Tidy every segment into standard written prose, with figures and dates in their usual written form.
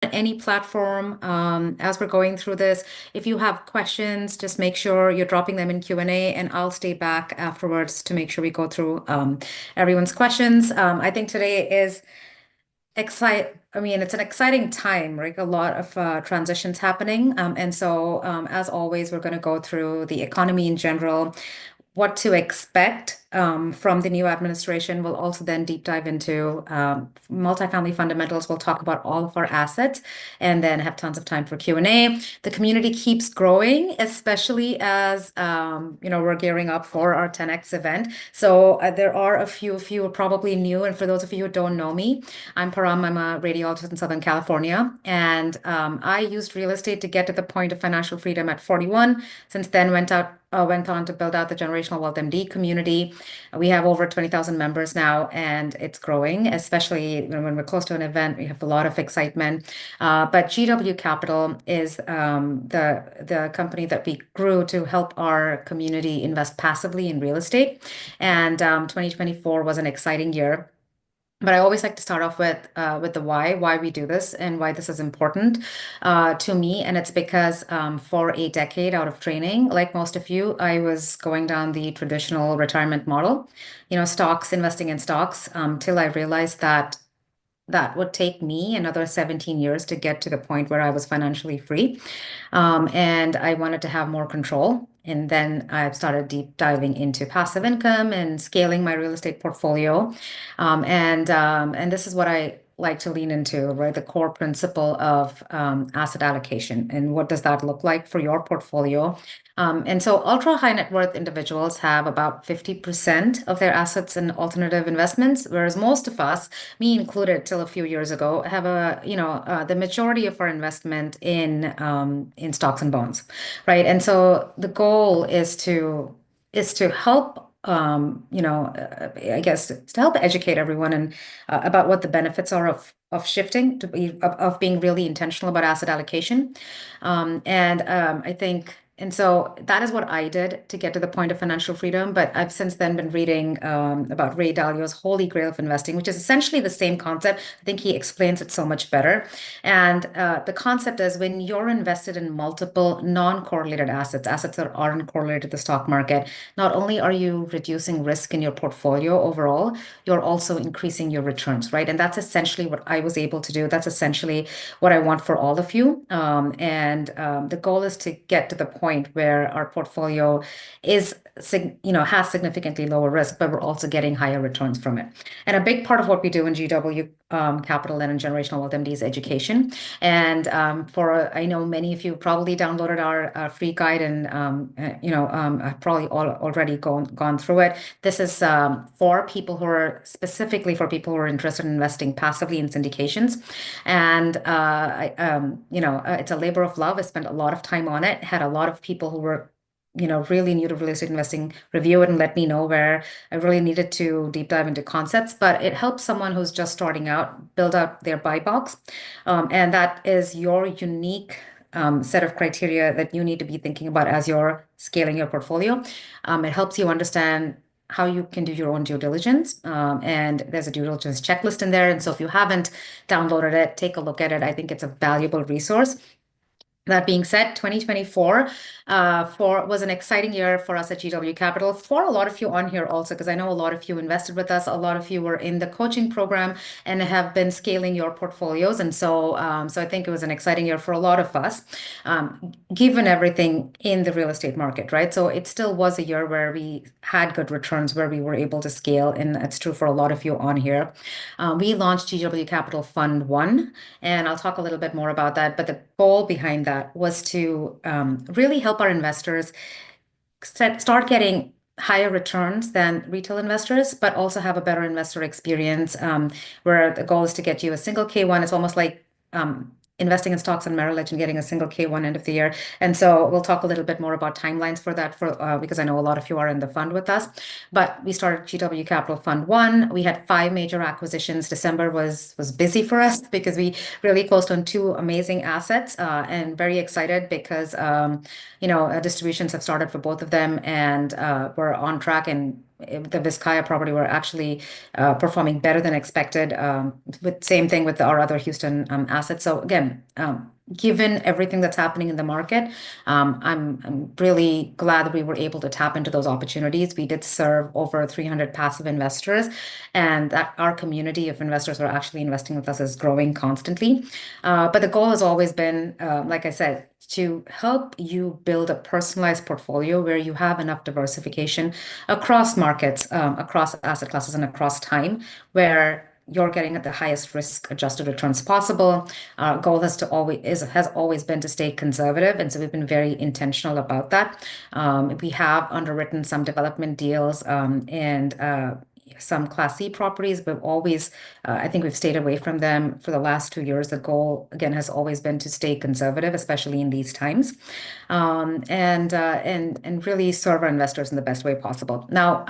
any platform as we're going through this. If you have questions, just make sure you're dropping them in Q&A, and I'll stay back afterwards to make sure we go through everyone's questions. I think today is it's an exciting time, right? A lot of transitions happening. And so, as always, we're going to go through the economy in general, what to expect from the new administration. We'll also then deep dive into multifamily fundamentals. We'll talk about all of our assets and then have tons of time for Q&A. The community keeps growing, especially as we're gearing up for our 10X event. So there are a few of you who are probably new. And for those of you who don't know me, I'm Param. I'm a radiologist in Southern California. And I used real estate to get to the point of financial freedom at 41. Since then, went on to build out the Generational Wealth MD community. We have over 20,000 members now, and it's growing, especially when we're close to an event. We have a lot of excitement. But GW Capital is the company that we grew to help our community invest passively in real estate. And 2024 was an exciting year. But I always like to start off with the why we do this and why this is important to me. And it's because for a decade out of training, like most of you, I was going down the traditional retirement model, stocks, investing in stocks, till I realized that that would take me another 17 years to get to the point where I was financially free. And I wanted to have more control. And then I started deep diving into passive income and scaling my real estate portfolio. And this is what I like to lean into, right? The core principle of asset allocation. And what does that look like for your portfolio? And so ultra high net worth individuals have about 50% of their assets in alternative investments, whereas most of us, me included till a few years ago, have the majority of our investment in stocks and bonds, right? And so the goal is to help I guess to help educate everyone and about what the benefits are of shifting of being really intentional about asset allocation. I think, and so that is what I did to get to the point of financial freedom. But I've since then been reading about Ray Dalio's Holy Grail of Investing, which is essentially the same concept. I think he explains it so much better. And the concept is when you're invested in multiple non-correlated assets that aren't correlated to the stock market, not only are you reducing risk in your portfolio overall, you're also increasing your returns, right? And that's essentially what I was able to do. That's essentially what I want for all of you. The goal is to get to the point where our portfolio has significantly lower risk, but we're also getting higher returns from it. And a big part of what we do in GW Capital and in Generational Wealth MD is education. And I know many of you probably downloaded our free guide and have probably already gone through it. This is specifically for people who are interested in investing passively in syndications. And it's a labor of love. I spent a lot of time on it. Had a lot of people who were really new to real estate investing review it and let me know where I really needed to deep dive into concepts. But it helps someone who's just starting out build out their buy box. And that is your unique set of criteria that you need to be thinking about as you're scaling your portfolio. It helps you understand how you can do your own due diligence. And there's a due diligence checklist in there. And so if you haven't downloaded it, take a look at it. I think it's a valuable resource. That being said, 2024 was an exciting year for us at GW Capital. For a lot of you on here also, because I know a lot of you invested with us, a lot of you were in the coaching program and have been scaling your portfolios. And so I think it was an exciting year for a lot of us, given everything in the real estate market, right? So it still was a year where we had good returns, where we were able to scale. And it's true for a lot of you on here. We launched GW Capital Fund 1, and I'll talk a little bit more about that. But the goal behind that was to really help our investors start getting higher returns than retail investors, but also have a better investor experience, where the goal is to get you a single K1. It's almost like investing in stocks and Merrill Lynch and getting a single K1 end of the year. And so we'll talk a little bit more about timelines for that because I know a lot of you are in the fund with us. But we started GW Capital Fund 1. We had 5 major acquisitions. December was busy for us because we really closed on 2 amazing assets, and very excited because distributions have started for both of them, and we're on track and the Vizcaya property were actually performing better than expected. With same thing with our other Houston assets. So again, given everything that's happening in the market, I'm really glad that we were able to tap into those opportunities. We did serve over 300 passive investors, and that our community of investors who are actually investing with us is growing constantly. But the goal has always been, like I said, to help you build a personalized portfolio where you have enough diversification across markets, across asset classes, and across time, where you're getting at the highest risk-adjusted returns possible. Our goal has always been to stay conservative, and so we've been very intentional about that. We have underwritten some development deals and some Class C properties, but always, I think we've stayed away from them for the last 2 years. The goal, again, has always been to stay conservative, especially in these times, and really serve our investors in the best way possible. Now,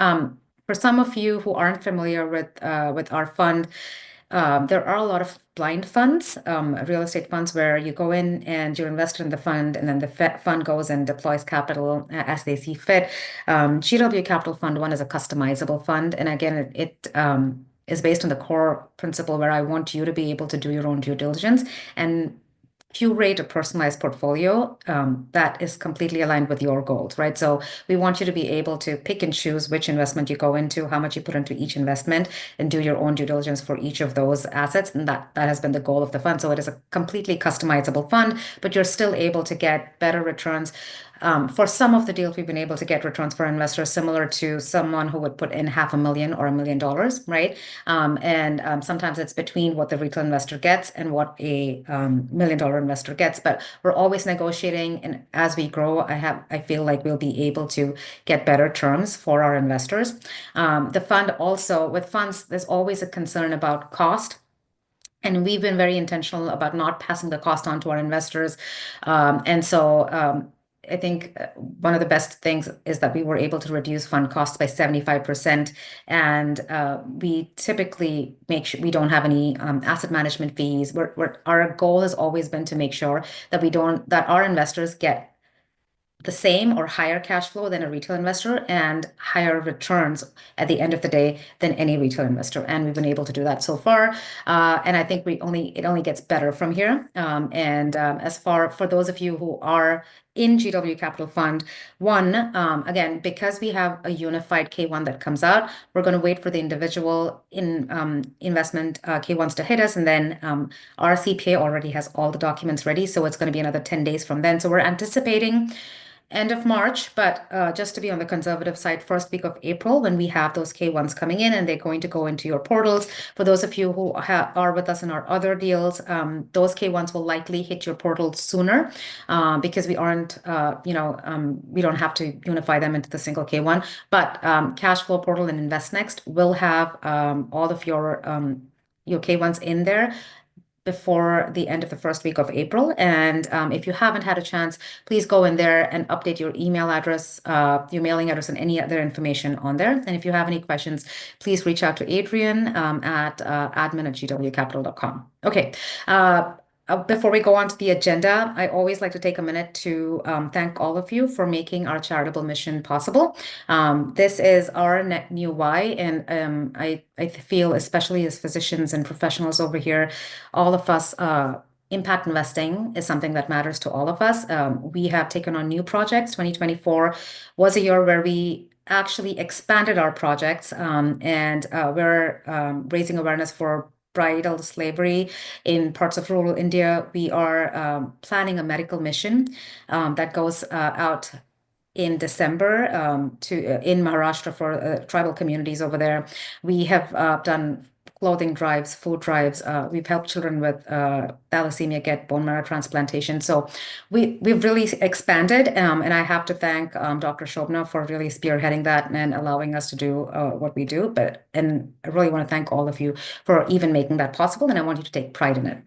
for some of you who aren't familiar with our fund, there are a lot of blind funds, real estate funds, where you go in and you invest in the fund, and then the fund goes and deploys capital as they see fit. GW Capital Fund One is a customizable fund, and again, it is based on the core principle where I want you to be able to do your own due diligence and curate a personalized portfolio that is completely aligned with your goals, right? So we want you to be able to pick and choose which investment you go into, how much you put into each investment, and do your own due diligence for each of those assets. And that has been the goal of the fund. So it is a completely customizable fund, but you're still able to get better returns. For some of the deals, we've been able to get returns for investors similar to someone who would put in $500,000 or $1 million, right? And sometimes it's between what the retail investor gets and what a $1 million investor gets. But we're always negotiating, and as we grow, I feel like we'll be able to get better terms for our investors. The fund also, with funds, there's always a concern about cost. And we've been very intentional about not passing the cost on to our investors. And so I think one of the best things is that we were able to reduce fund costs by 75%. And we typically make sure we don't have any asset management fees. Our goal has always been to make sure that that our investors get the same or higher cash flow than a retail investor and higher returns at the end of the day than any retail investor. And we've been able to do that so far. And I think it only gets better from here. As for those of you who are in GW Capital Fund One, again, because we have a unified K1 that comes out, we're going to wait for the individual investment K1s to hit us, and then our CPA already has all the documents ready, so it's going to be another 10 days from then. So we're anticipating end of March, but just to be on the conservative side, first week of April, when we have those K1s coming in, and they're going to go into your portals. For those of you who are with us in our other deals, those K1s will likely hit your portal sooner because we aren't, we don't have to unify them into the single K1. But Cashflow Portal and InvestNext will have all of your K1s in there before the end of the first week of April. And if you haven't had a chance, please go in there and update your email address, your mailing address, and any other information on there. And if you have any questions, please reach out to Adrian at admin@gwcapital.com. Okay. Before we go on to the agenda, I always like to take a minute to thank all of you for making our charitable mission possible. This is our net new why, and I feel, especially as physicians and professionals over here, all of us, impact investing is something that matters to all of us. We have taken on new projects. 2024 was a year where we actually expanded our projects, and we're raising awareness for bridal slavery in parts of rural India. We are planning a medical mission that goes out in December in Maharashtra for tribal communities over there. We have done clothing drives, food drives. We've helped children with thalassemia get bone marrow transplantation. So we've really expanded, and I have to thank Dr. Shobna for really spearheading that and allowing us to do what we do. And I really want to thank all of you for even making that possible, and I want you to take pride in it.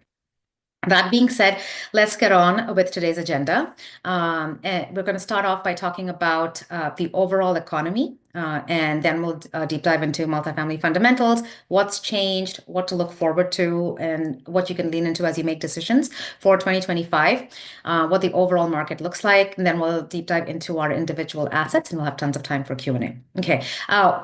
That being said, let's get on with today's agenda. And we're going to start off by talking about the overall economy, and then we'll deep dive into multifamily fundamentals, what's changed, what to look forward to, and what you can lean into as you make decisions for 2025, what the overall market looks like, and then we'll deep dive into our individual assets, and we'll have tons of time for Q&A. Okay.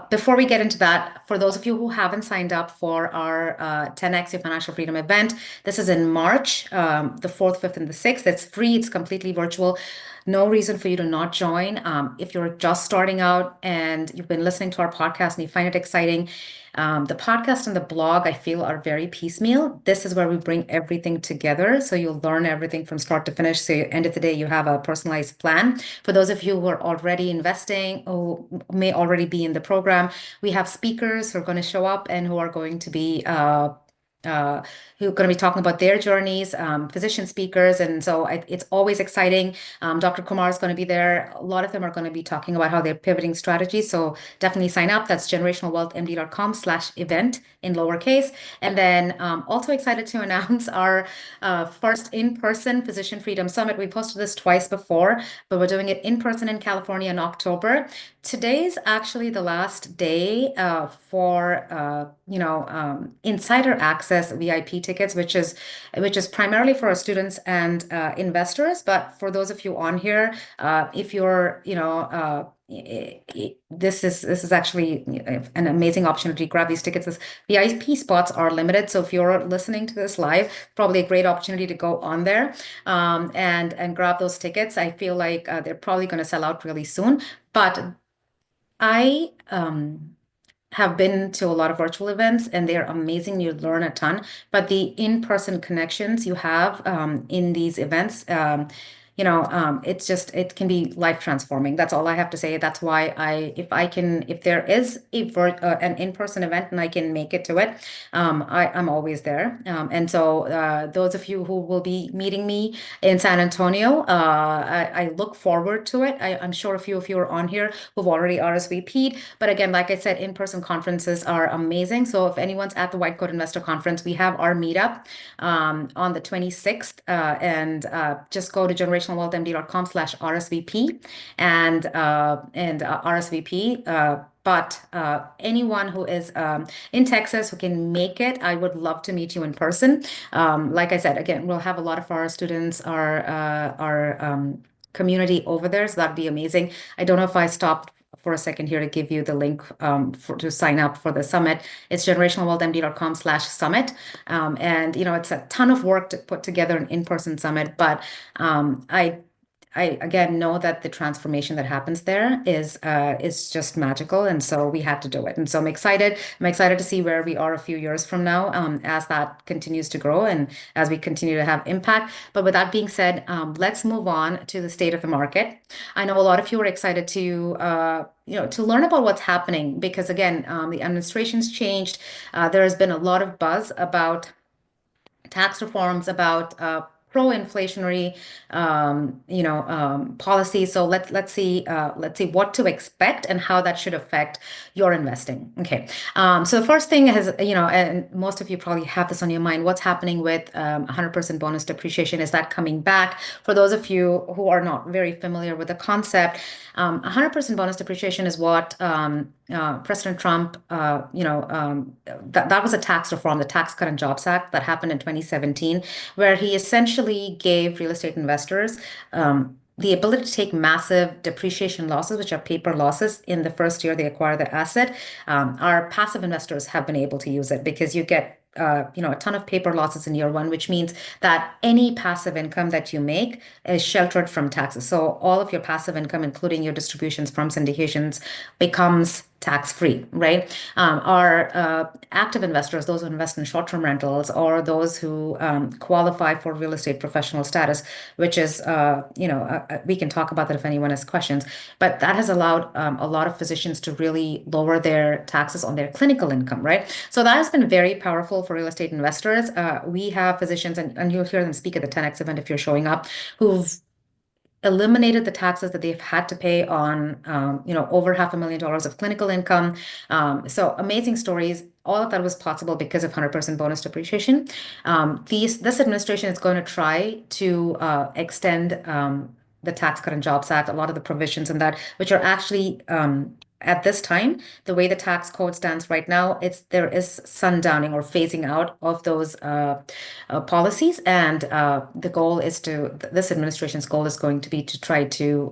Before we get into that, for those of you who haven't signed up for our 10x Your Financial Freedom event, this is in March, the 4th, 5th, and the 6th. It's free. It's completely virtual. No reason for you to not join. If you're just starting out and you've been listening to our podcast and you find it exciting, the podcast and the blog, I feel, are very piecemeal. This is where we bring everything together. So you'll learn everything from start to finish. So end of the day, you have a personalized plan. For those of you who are already investing or may already be in the program, we have speakers who are going to show up and who are going to be uh, who are going to be talking about their journeys, physician speakers. And so it's always exciting. Dr. Kumar is going to be there. A lot of them are going to be talking about how they're pivoting strategies. So definitely sign up. That's generationalwealthmd.com/event in lowercase. And then also excited to announce our first in-person Physician Freedom Summit. We've hosted this twice before, but we're doing it in person in California in October. Today's actually the last day for insider access VIP tickets, which is primarily for our students and investors. But for those of you on here, if you're this is actually an amazing opportunity to grab these tickets. This VIP spots are limited, so if you're listening to this live, probably a great opportunity to go on there and grab those tickets. I feel like they're probably going to sell out really soon, but I have been to a lot of virtual events and they're amazing. You learn a ton, but the in-person connections you have in these events, it can be life transforming. That's all I have to say. That's why if there is an in-person event and I can make it to it, I'm always there. And so those of you who will be meeting me in San Antonio, I look forward to it. I'm sure a few of you are on here who've already RSVP'd. But again, like I said, in-person conferences are amazing. So if anyone's at the White Coat Investor Conference, we have our meetup on the 26th, and just go to generationalwealthmd.com/RSVP and RSVP. But anyone who is in Texas who can make it, I would love to meet you in person. Like I said, again, we'll have a lot of our students, our community over there, so that'd be amazing. I don't know if I stopped for a second here to give you the link to sign up for the summit. It's generationalwealthmd.com/summit. And it's a ton of work to put together an in-person summit, but I again know that the transformation that happens there is just magical, and so we had to do it. And so I'm excited. I'm excited to see where we are a few years from now, as that continues to grow and as we continue to have impact. But with that being said, let's move on to the state of the market. I know a lot of you are excited to learn about what's happening because again, the administration's changed. There has been a lot of buzz about tax reforms, about pro-inflationary, policies. So let's see what to expect and how that should affect your investing. Okay. So the first thing is, and most of you probably have this on your mind, what's happening with 100% bonus depreciation? Is that coming back? For those of you who are not very familiar with the concept, 100% bonus depreciation is what President Trump, that was a tax reform, the Tax Cut and Jobs Act that happened in 2017, where he essentially gave real estate investors the ability to take massive depreciation losses, which are paper losses, in the first year they acquire the asset. Our passive investors have been able to use it because you get a ton of paper losses in year one, which means that any passive income that you make is sheltered from taxes. So all of your passive income, including your distributions from syndications, becomes tax-free, right? Our active investors, those who invest in short-term rentals, or those who qualify for real estate professional status, which is, we can talk about that if anyone has questions, but that has allowed a lot of physicians to really lower their taxes on their clinical income, right? So that has been very powerful for real estate investors. We have physicians, and you'll hear them speak at the 10X event if you're showing up, who've eliminated the taxes that they've had to pay on, over $500,000 of clinical income. So amazing stories. All of that was possible because of 100% bonus depreciation. This administration is going to try to extend the Tax Cut and Jobs Act, a lot of the provisions in that, which are actually at this time, the way the tax code stands right now, there is sundowning or phasing out of those policies, and the goal is this administration's goal is going to be to try to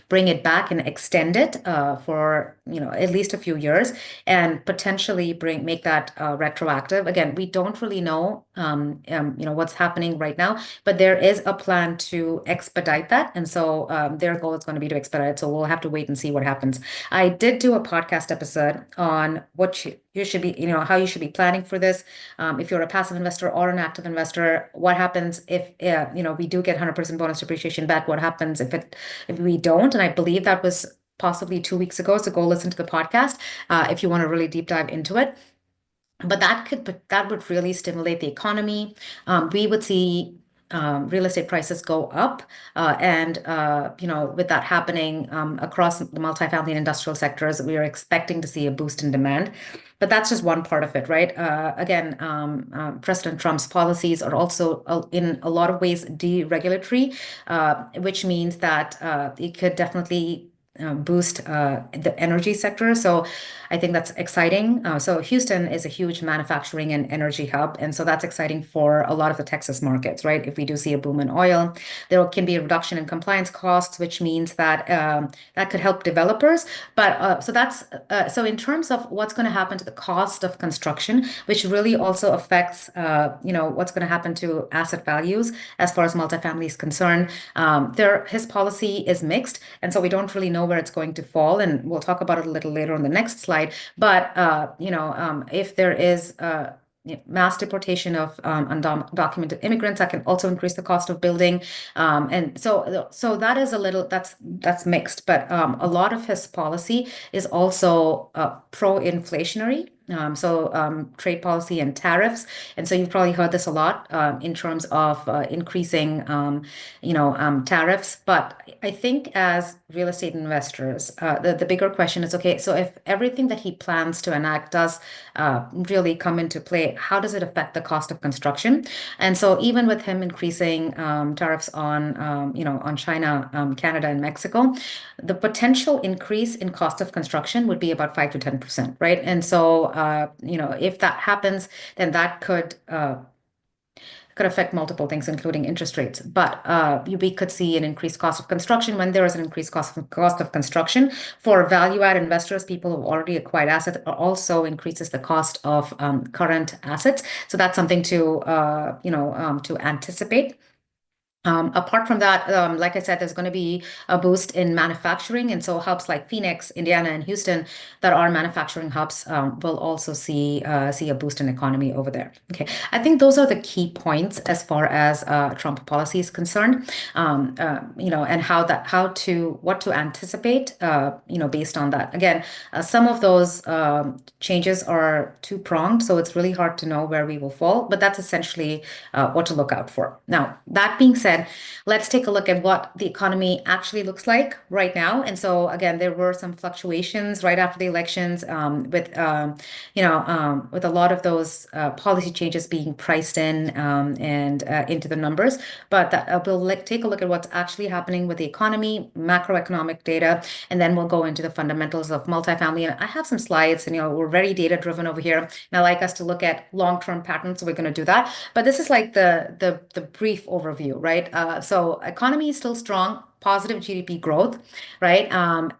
bring it back and extend it for at least a few years, and potentially make that retroactive. Again, we don't really know what's happening right now, but there is a plan to expedite that, and so their goal is going to be to expedite it. So we'll have to wait and see what happens. I did do a podcast episode on what you should be, how you should be planning for this. If you're a passive investor or an active investor, what happens if we do get 100% bonus depreciation back? What happens if we don't? And I believe that was possibly 2 weeks ago. So go listen to the podcast if you want to really deep dive into it. But that would really stimulate the economy. We would see real estate prices go up, and with that happening across the multifamily and industrial sectors, we are expecting to see a boost in demand. But that's just one part of it, right? Again, President Trump's policies are also in a lot of ways deregulatory, which means that it could definitely boost the energy sector. So I think that's exciting. So Houston is a huge manufacturing and energy hub, and so that's exciting for a lot of the Texas markets, right? If we do see a boom in oil, there can be a reduction in compliance costs, which means that that could help developers. But so in terms of what's going to happen to the cost of construction, which really also affects what's going to happen to asset values as far as multifamily is concerned. His policy is mixed, and so we don't really know where it's going to fall, and we'll talk about it a little later on the next slide. But if there is mass deportation of undocumented immigrants, that can also increase the cost of building, and so that is that's mixed. But a lot of his policy is also pro-inflationary. Trade policy and tariffs. And so you've probably heard this a lot in terms of increasing, tariffs. But I think as real estate investors, the bigger question is, okay, so if everything that he plans to enact does really come into play, how does it affect the cost of construction? And so even with him increasing tariffs on China, Canada, and Mexico, the potential increase in cost of construction would be about 5 to 10%, right? And so if that happens, then that could affect multiple things, including interest rates. But we could see an increased cost of construction. When there is an increased cost of construction for value-add investors, people who already acquired assets, also increases the cost of current assets. So that's something to anticipate. Apart from that, like I said, there's going to be a boost in manufacturing, and so hubs like Phoenix, Indiana, and Houston that are manufacturing hubs will also see a boost in economy over there. Okay, I think those are the key points as far as Trump policy is concerned, and what to anticipate, based on that. Again, some of those changes are two-pronged, so it's really hard to know where we will fall, but that's essentially what to look out for. Now, that being said, let's take a look at what the economy actually looks like right now. And so again, there were some fluctuations right after the elections, with a lot of those policy changes being priced in and into the numbers. But we'll take a look at what's actually happening with the economy, macroeconomic data, and then we'll go into the fundamentals of multifamily. And I have some slides, and we're very data driven over here, and I like us to look at long-term patterns, so we're going to do that. But this is like the brief overview, right? So economy is still strong, positive GDP growth, right?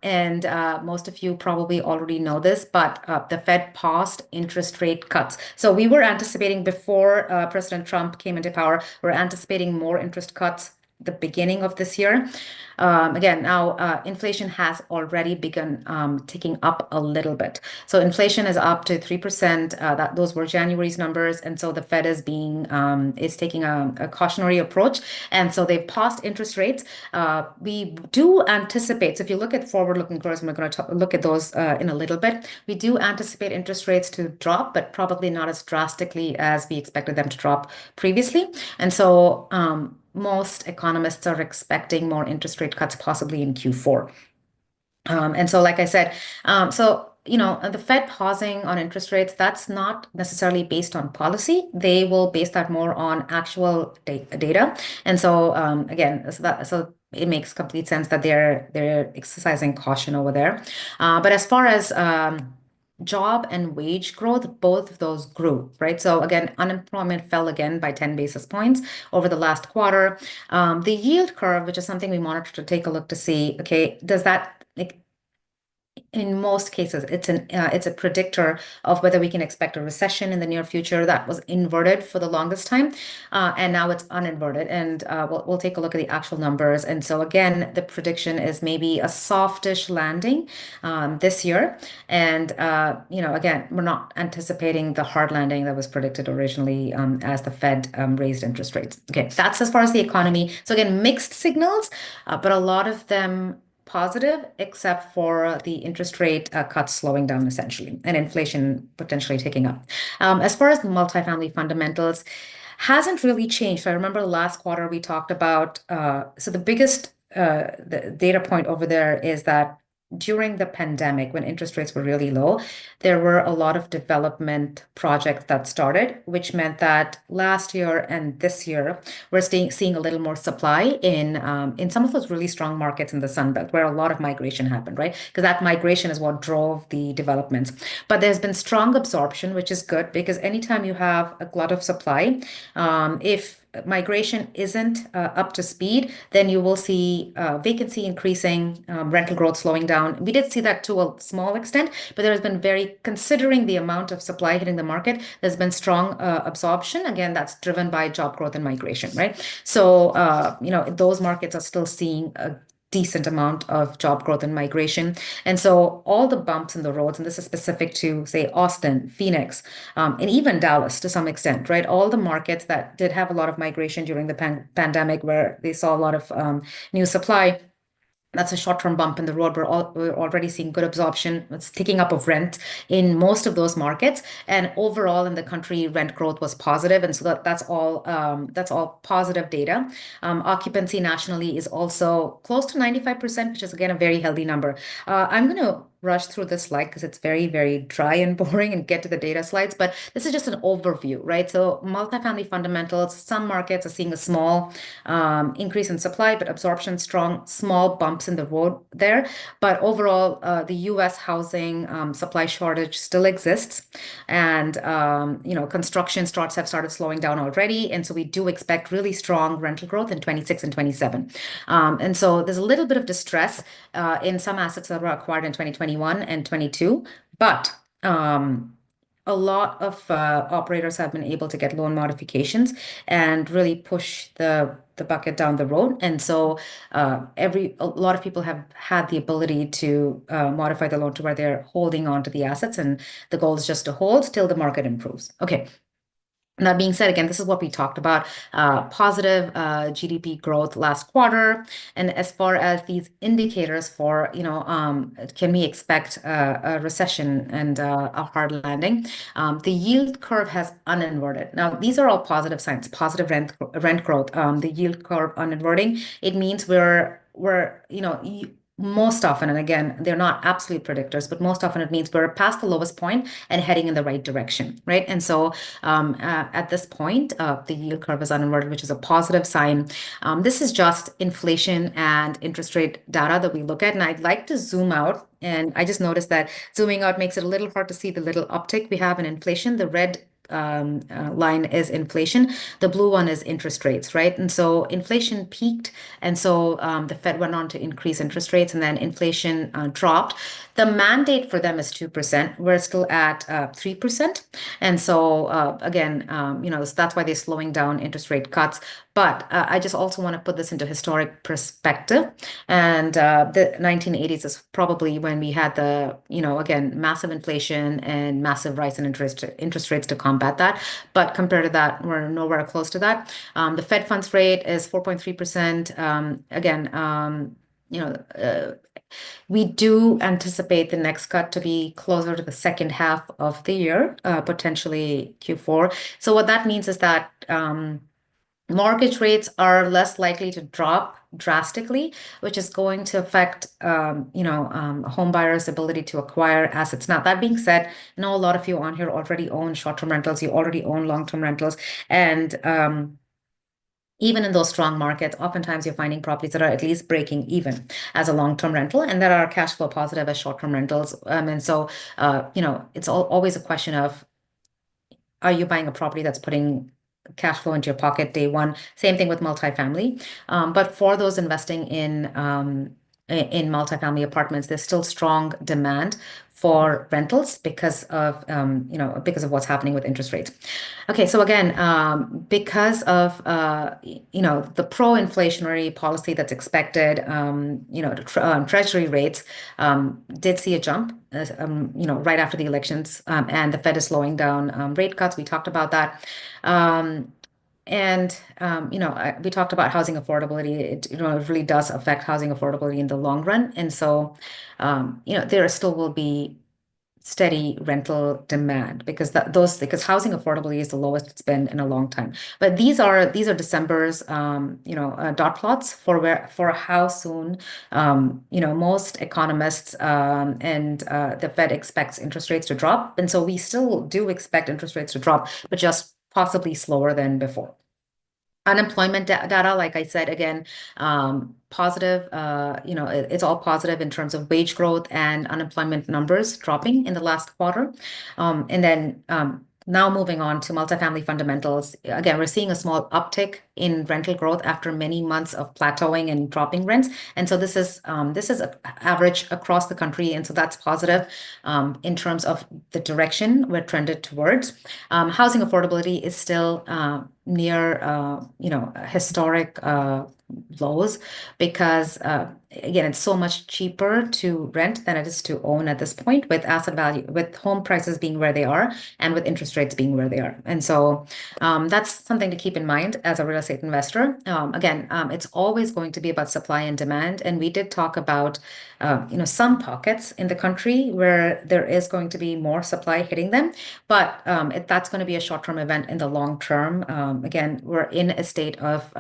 And most of you probably already know this, but the Fed paused interest rate cuts. So we were anticipating before President Trump came into power, we're anticipating more interest cuts the beginning of this year. Again, now inflation has already begun ticking up a little bit. So inflation is up to 3%. Those were January's numbers, and so the Fed is taking a cautionary approach, and so they've paused interest rates. We do anticipate. So if you look at forward-looking curves, and we're going to look at those in a little bit. We do anticipate interest rates to drop, but probably not as drastically as we expected them to drop previously, and so. Most economists are expecting more interest rate cuts possibly in Q4. And so, like I said, the Fed pausing on interest rates, that's not necessarily based on policy. They will base that more on actual data. And so again, so it makes complete sense that they're exercising caution over there. But as far as job and wage growth, both of those grew, right? So again, unemployment fell again by 10 basis points over the last quarter. The yield curve, which is something we monitor to take a look to see, okay, does that like in most cases, it's a predictor of whether we can expect a recession in the near future. That was inverted for the longest time, and now it's uninverted. And we'll take a look at the actual numbers. And so again, the prediction is maybe a softish landing this year. And again, we're not anticipating the hard landing that was predicted originally as the Fed raised interest rates. Okay, that's as far as the economy. So again, mixed signals, but a lot of them positive, except for the interest rate cuts slowing down essentially, and inflation potentially ticking up. As far as the multifamily fundamentals, hasn't really changed. I remember last quarter we talked about, so the biggest the data point over there is that during the pandemic, when interest rates were really low, there were a lot of development projects that started, which meant that last year and this year, we're seeing a little more supply in some of those really strong markets in the Sun Belt where a lot of migration happened, right? Because that migration is what drove the developments. But there's been strong absorption, which is good because anytime you have a glut of supply, if migration isn't up to speed, then you will see vacancy increasing, rental growth slowing down. We did see that to a small extent, but there has been considering the amount of supply hitting the market, there's been strong absorption. Again, that's driven by job growth and migration, right? So, those markets are still seeing a decent amount of job growth and migration. And so all the bumps in the roads, and this is specific to, say, Austin, Phoenix, and even Dallas to some extent, right? All the markets that did have a lot of migration during the pandemic where they saw a lot of new supply. That's a short-term bump in the road. We're already seeing good absorption. It's ticking up of rent in most of those markets, and overall in the country, rent growth was positive, and so that's all positive data. Occupancy nationally is also close to 95%, which is again a very healthy number. I'm going to rush through this slide because it's very, very dry and boring and get to the data slides, but this is just an overview, right? So multifamily fundamentals, some markets are seeing a small increase in supply, but absorption strong, small bumps in the road there. But overall, the US housing supply shortage still exists. And, construction starts have started slowing down already. And so we do expect really strong rental growth in 26 and 27. And so there's a little bit of distress in some assets that were acquired in 2021 and 22, but a lot of operators have been able to get loan modifications and really push the bucket down the road. And so a lot of people have had the ability to modify the loan to where they're holding on to the assets, and the goal is just to hold till the market improves. Okay. That being said, again, this is what we talked about, positive GDP growth last quarter. And as far as these indicators for, can we expect a recession and a hard landing? The yield curve has uninverted. Now, these are all positive signs, positive rent growth. The yield curve uninverting, it means most often, and again, they're not absolute predictors, but most often it means we're past the lowest point and heading in the right direction, right? And so at this point, the yield curve is uninverted, which is a positive sign. This is just inflation and interest rate data that we look at, and I'd like to zoom out. And I just noticed that zooming out makes it a little hard to see the little uptick we have in inflation. The red line is inflation. The blue one is interest rates, right? And so inflation peaked, and so the Fed went on to increase interest rates, and then inflation dropped. The mandate for them is 2%. We're still at 3%, and so again, so that's why they're slowing down interest rate cuts. But I just also want to put this into historic perspective. And the 1980s is probably when we had again, massive inflation and massive rise in interest rates to combat that. But compared to that, we're nowhere close to that. The Fed funds rate is 4.3%. Again, we do anticipate the next cut to be closer to the second half of the year, potentially Q4. So what that means is that Mortgage rates are less likely to drop drastically, which is going to affect, home buyers' ability to acquire assets. Now, that being said, I know a lot of you on here already own short-term rentals, you already own long-term rentals, and even in those strong markets, oftentimes you're finding properties that are at least breaking even as a long-term rental and that are cash flow positive as short-term rentals. And so, it's always a question of, are you buying a property that's putting cash flow into your pocket day one? Same thing with multifamily. But for those investing in multifamily apartments, there's still strong demand for rentals because of what's happening with interest rates. Okay, so again, because of the pro-inflationary policy that's expected, Treasury rates did see a jump, right after the elections, and the Fed is slowing down rate cuts. We talked about that. Um, we talked about housing affordability. It really does affect housing affordability in the long run. And so, there still will be steady rental demand because housing affordability is the lowest it's been in a long time. But these are December's dot plots for how soon most economists and the Fed expects interest rates to drop, and so we still do expect interest rates to drop, but just possibly slower than before. Unemployment data, like I said, again, positive, it's all positive in terms of wage growth and unemployment numbers dropping in the last quarter. And then now moving on to multifamily fundamentals. Again, we're seeing a small uptick in rental growth after many months of plateauing and dropping rents. And so this is average across the country. And so that's positive in terms of the direction we're trended towards. Housing affordability is still near historic lows because again, it's so much cheaper to rent than it is to own at this point, with asset value, with home prices being where they are and with interest rates being where they are. And so that's something to keep in mind as a real estate investor. Again, it's always going to be about supply and demand. And we did talk about some pockets in the country where there is going to be more supply hitting them, but that's going to be a short-term event. In the long term, again, we're in a state of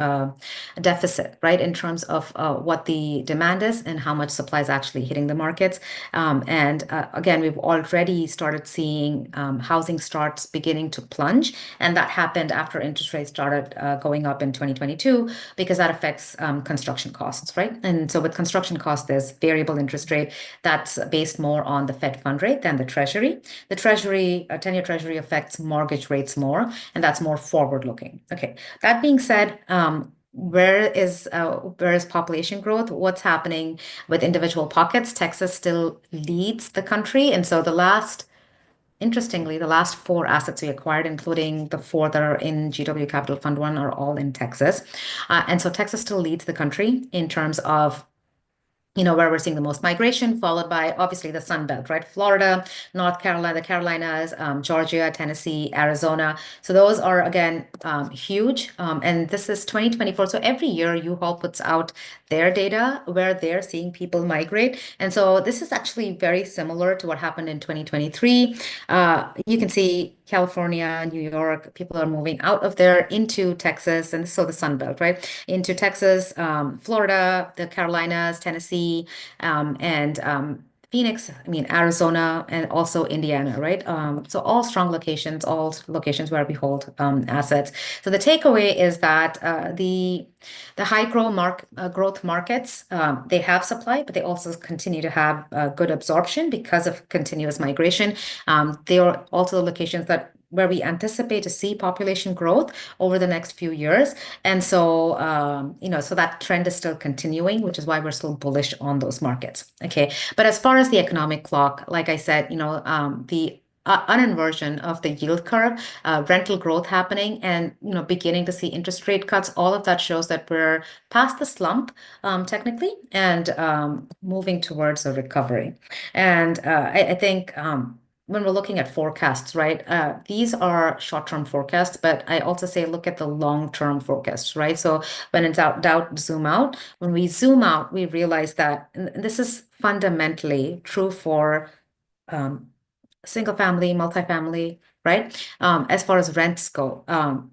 deficit, right, in terms of what the demand is and how much supply is actually hitting the markets. And again, we've already started seeing housing starts beginning to plunge, and that happened after interest rates started going up in 2022 because that affects construction costs, right? And so with construction costs, there's variable interest rate that's based more on the Fed fund rate than the Treasury. The Treasury, 10-year Treasury affects mortgage rates more, and that's more forward looking. Okay, that being said, where is population growth? What's happening with individual pockets? Texas still leads the country, and so interestingly, the last four assets we acquired, including the four that are in GW Capital Fund One, are all in Texas, and so Texas still leads the country in terms of where we're seeing the most migration, followed by obviously the Sun Belt, right? Florida, North Carolina, the Carolinas, Georgia, Tennessee, Arizona. So those are again huge. And this is 2024. So every year U-Haul puts out their data where they're seeing people migrate. And so this is actually very similar to what happened in 2023. You can see California, New York, people are moving out of there into Texas, and so the Sun Belt, right? Into Texas, Florida, the Carolinas, Tennessee, and Phoenix, I mean, Arizona, and also Indiana, right? So all strong locations, all locations where we hold assets. So the takeaway is that the high growth markets, they have supply, but they also continue to have good absorption because of continuous migration. They are also the locations where we anticipate to see population growth over the next few years. And so, so that trend is still continuing, which is why we're still bullish on those markets. Okay. But as far as the economic clock, like I said, the uninversion of the yield curve, rental growth happening, and beginning to see interest rate cuts. All of that shows that we're past the slump, technically, and moving towards a recovery. And I think when we're looking at forecasts, right? These are short-term forecasts, but I also say look at the long-term forecasts, right? So when in doubt, zoom out. When we zoom out, we realize that, and this is fundamentally true for um, single family, multifamily, right? As far as rents go,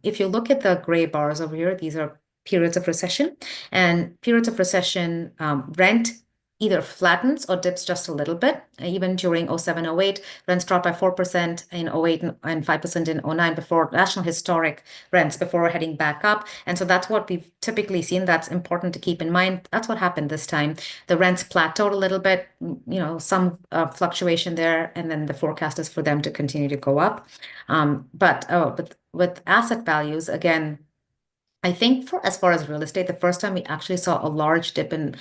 if you look at the gray bars over here, these are periods of recession, and periods of recession, rent either flattens or dips just a little bit. Even during 07, 08, rents dropped by 4% in 08 and 5% in 09 before national historic rents before heading back up. And so that's what we've typically seen. That's important to keep in mind. That's what happened this time. The rents plateaued a little bit, some fluctuation there, and then the forecast is for them to continue to go up. But with asset values, again, I think for as far as real estate, the first time we actually saw a large dip in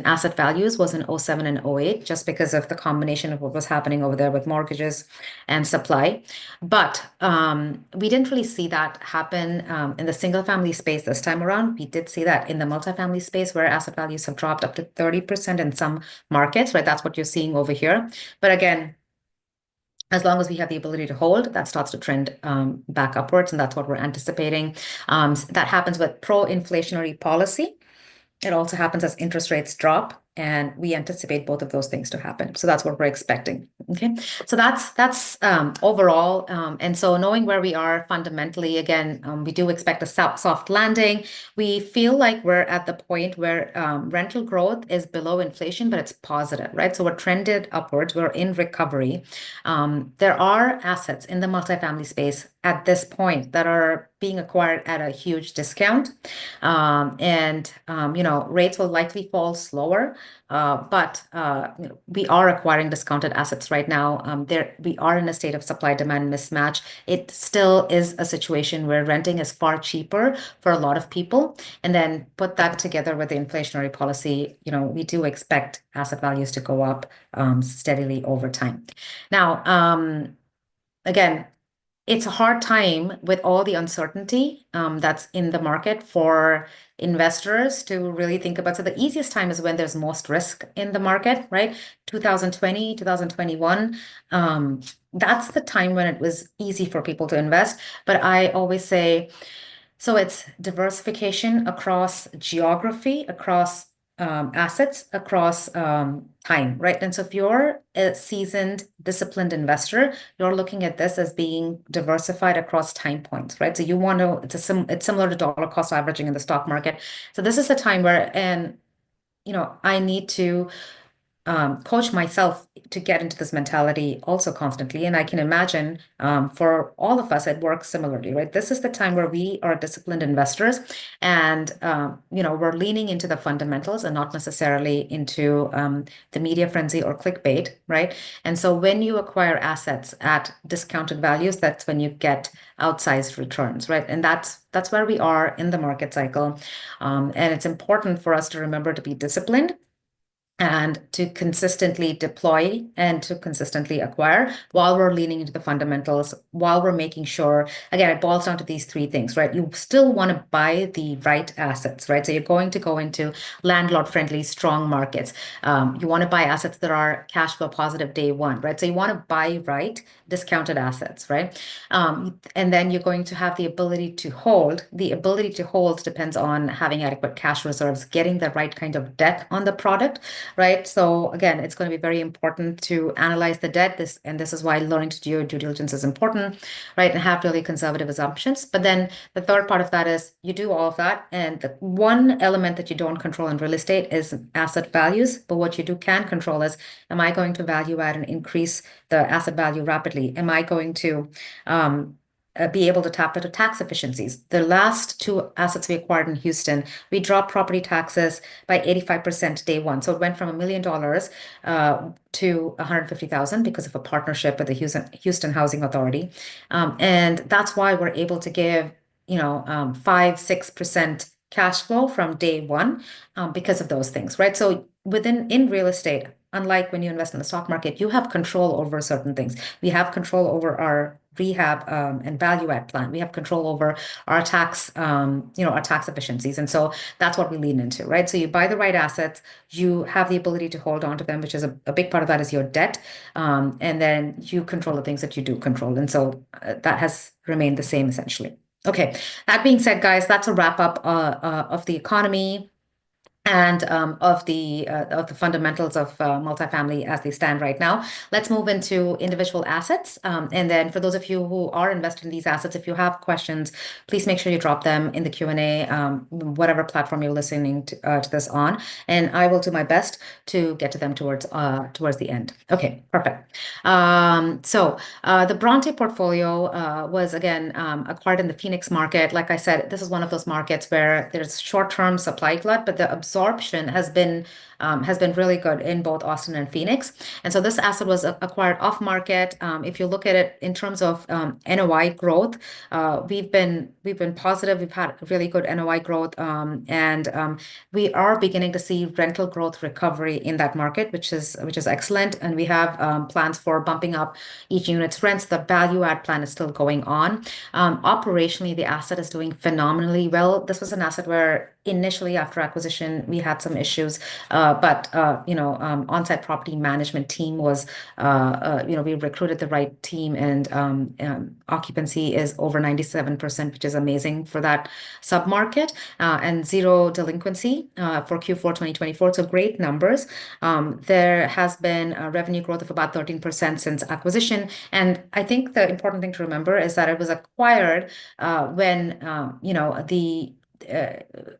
asset values was in 07 and 08, just because of the combination of what was happening over there with mortgages and supply. But we didn't really see that happen in the single family space this time around. We did see that in the multifamily space where asset values have dropped up to 30% in some markets, right? That's what you're seeing over here. But again, as long as we have the ability to hold, that starts to trend back upwards, and that's what we're anticipating. That happens with pro-inflationary policy. It also happens as interest rates drop, and we anticipate both of those things to happen. So that's what we're expecting. Okay, so that's overall. And so knowing where we are fundamentally, again, we do expect a soft landing. We feel like we're at the point where rental growth is below inflation, but it's positive, right? So we're trended upwards. We're in recovery. There are assets in the multifamily space at this point that are being acquired at a huge discount. Rates will likely fall slower, but we are acquiring discounted assets right now. We are in a state of supply-demand mismatch. It still is a situation where renting is far cheaper for a lot of people. And then put that together with the inflationary policy, we do expect asset values to go up steadily over time. Now, again, it's a hard time with all the uncertainty that's in the market for investors to really think about. So the easiest time is when there's most risk in the market, right? 2020, 2021, that's the time when it was easy for people to invest. But I always say, so it's diversification across geography, across assets, across time, right? And so if you're a seasoned, disciplined investor, you're looking at this as being diversified across time points, right? So you want to, it's similar to dollar cost averaging in the stock market. So this is the time where, I need to coach myself to get into this mentality also constantly. And I can imagine for all of us, it works similarly, right? This is the time where we are disciplined investors and, we're leaning into the fundamentals and not necessarily into the media frenzy or clickbait, right? And so when you acquire assets at discounted values, that's when you get outsized returns, right? And that's where we are in the market cycle. And it's important for us to remember to be disciplined and to consistently deploy and to consistently acquire while we're leaning into the fundamentals, while we're making sure, again, it boils down to these three things, right? You still want to buy the right assets, right? So you're going to go into landlord-friendly, strong markets. You want to buy assets that are cash flow positive day one, right? So you want to buy right, discounted assets, right? And then you're going to have the ability to hold. The ability to hold depends on having adequate cash reserves, getting the right kind of debt on the product, right? So again, it's going to be very important to analyze the debt. This is why learning to do your due diligence is important, right? And have really conservative assumptions. But then the third part of that is you do all of that, and the one element that you don't control in real estate is asset values. But what you can control is, am I going to value add and increase the asset value rapidly? Am I going to be able to tap into tax efficiencies? The last two assets we acquired in Houston, we dropped property taxes by 85% day one. So it went from $1 million to 150,000 because of a partnership with the Houston Housing Authority. And that's why we're able to give, 5-6% cash flow from day one because of those things, right? So in real estate, unlike when you invest in the stock market, you have control over certain things. We have control over our rehab and value add plan. We have control over our tax, our tax efficiencies. And so that's what we lean into, right? So you buy the right assets, you have the ability to hold on to them, which is a big part of that is your debt. And then you control the things that you do control. And so that has remained the same essentially. Okay, that being said, guys, that's a wrap up of the economy. and of the fundamentals of multifamily as they stand right now. Let's move into individual assets. And then for those of you who are invested in these assets, if you have questions, please make sure you drop them in the Q&A, whatever platform you're listening to this on, and I will do my best to get to them towards the end. Okay, perfect. The Bronte portfolio was again acquired in the Phoenix market. Like I said, this is one of those markets where there's short-term supply glut, but the absorption has been really good in both Austin and Phoenix. And so this asset was acquired off market. If you look at it in terms of NOI growth, we've been positive. We've had really good NOI growth, and we are beginning to see rental growth recovery in that market, which is excellent. And we have plans for bumping up each unit's rents. The value add plan is still going on. Operationally, the asset is doing phenomenally well. This was an asset where initially after acquisition we had some issues, but on-site property management team was, we recruited the right team, and occupancy is over 97%, which is amazing for that submarket, and zero delinquency for Q4 2024. So great numbers. There has been a revenue growth of about 13% since acquisition. And I think the important thing to remember is that it was acquired when the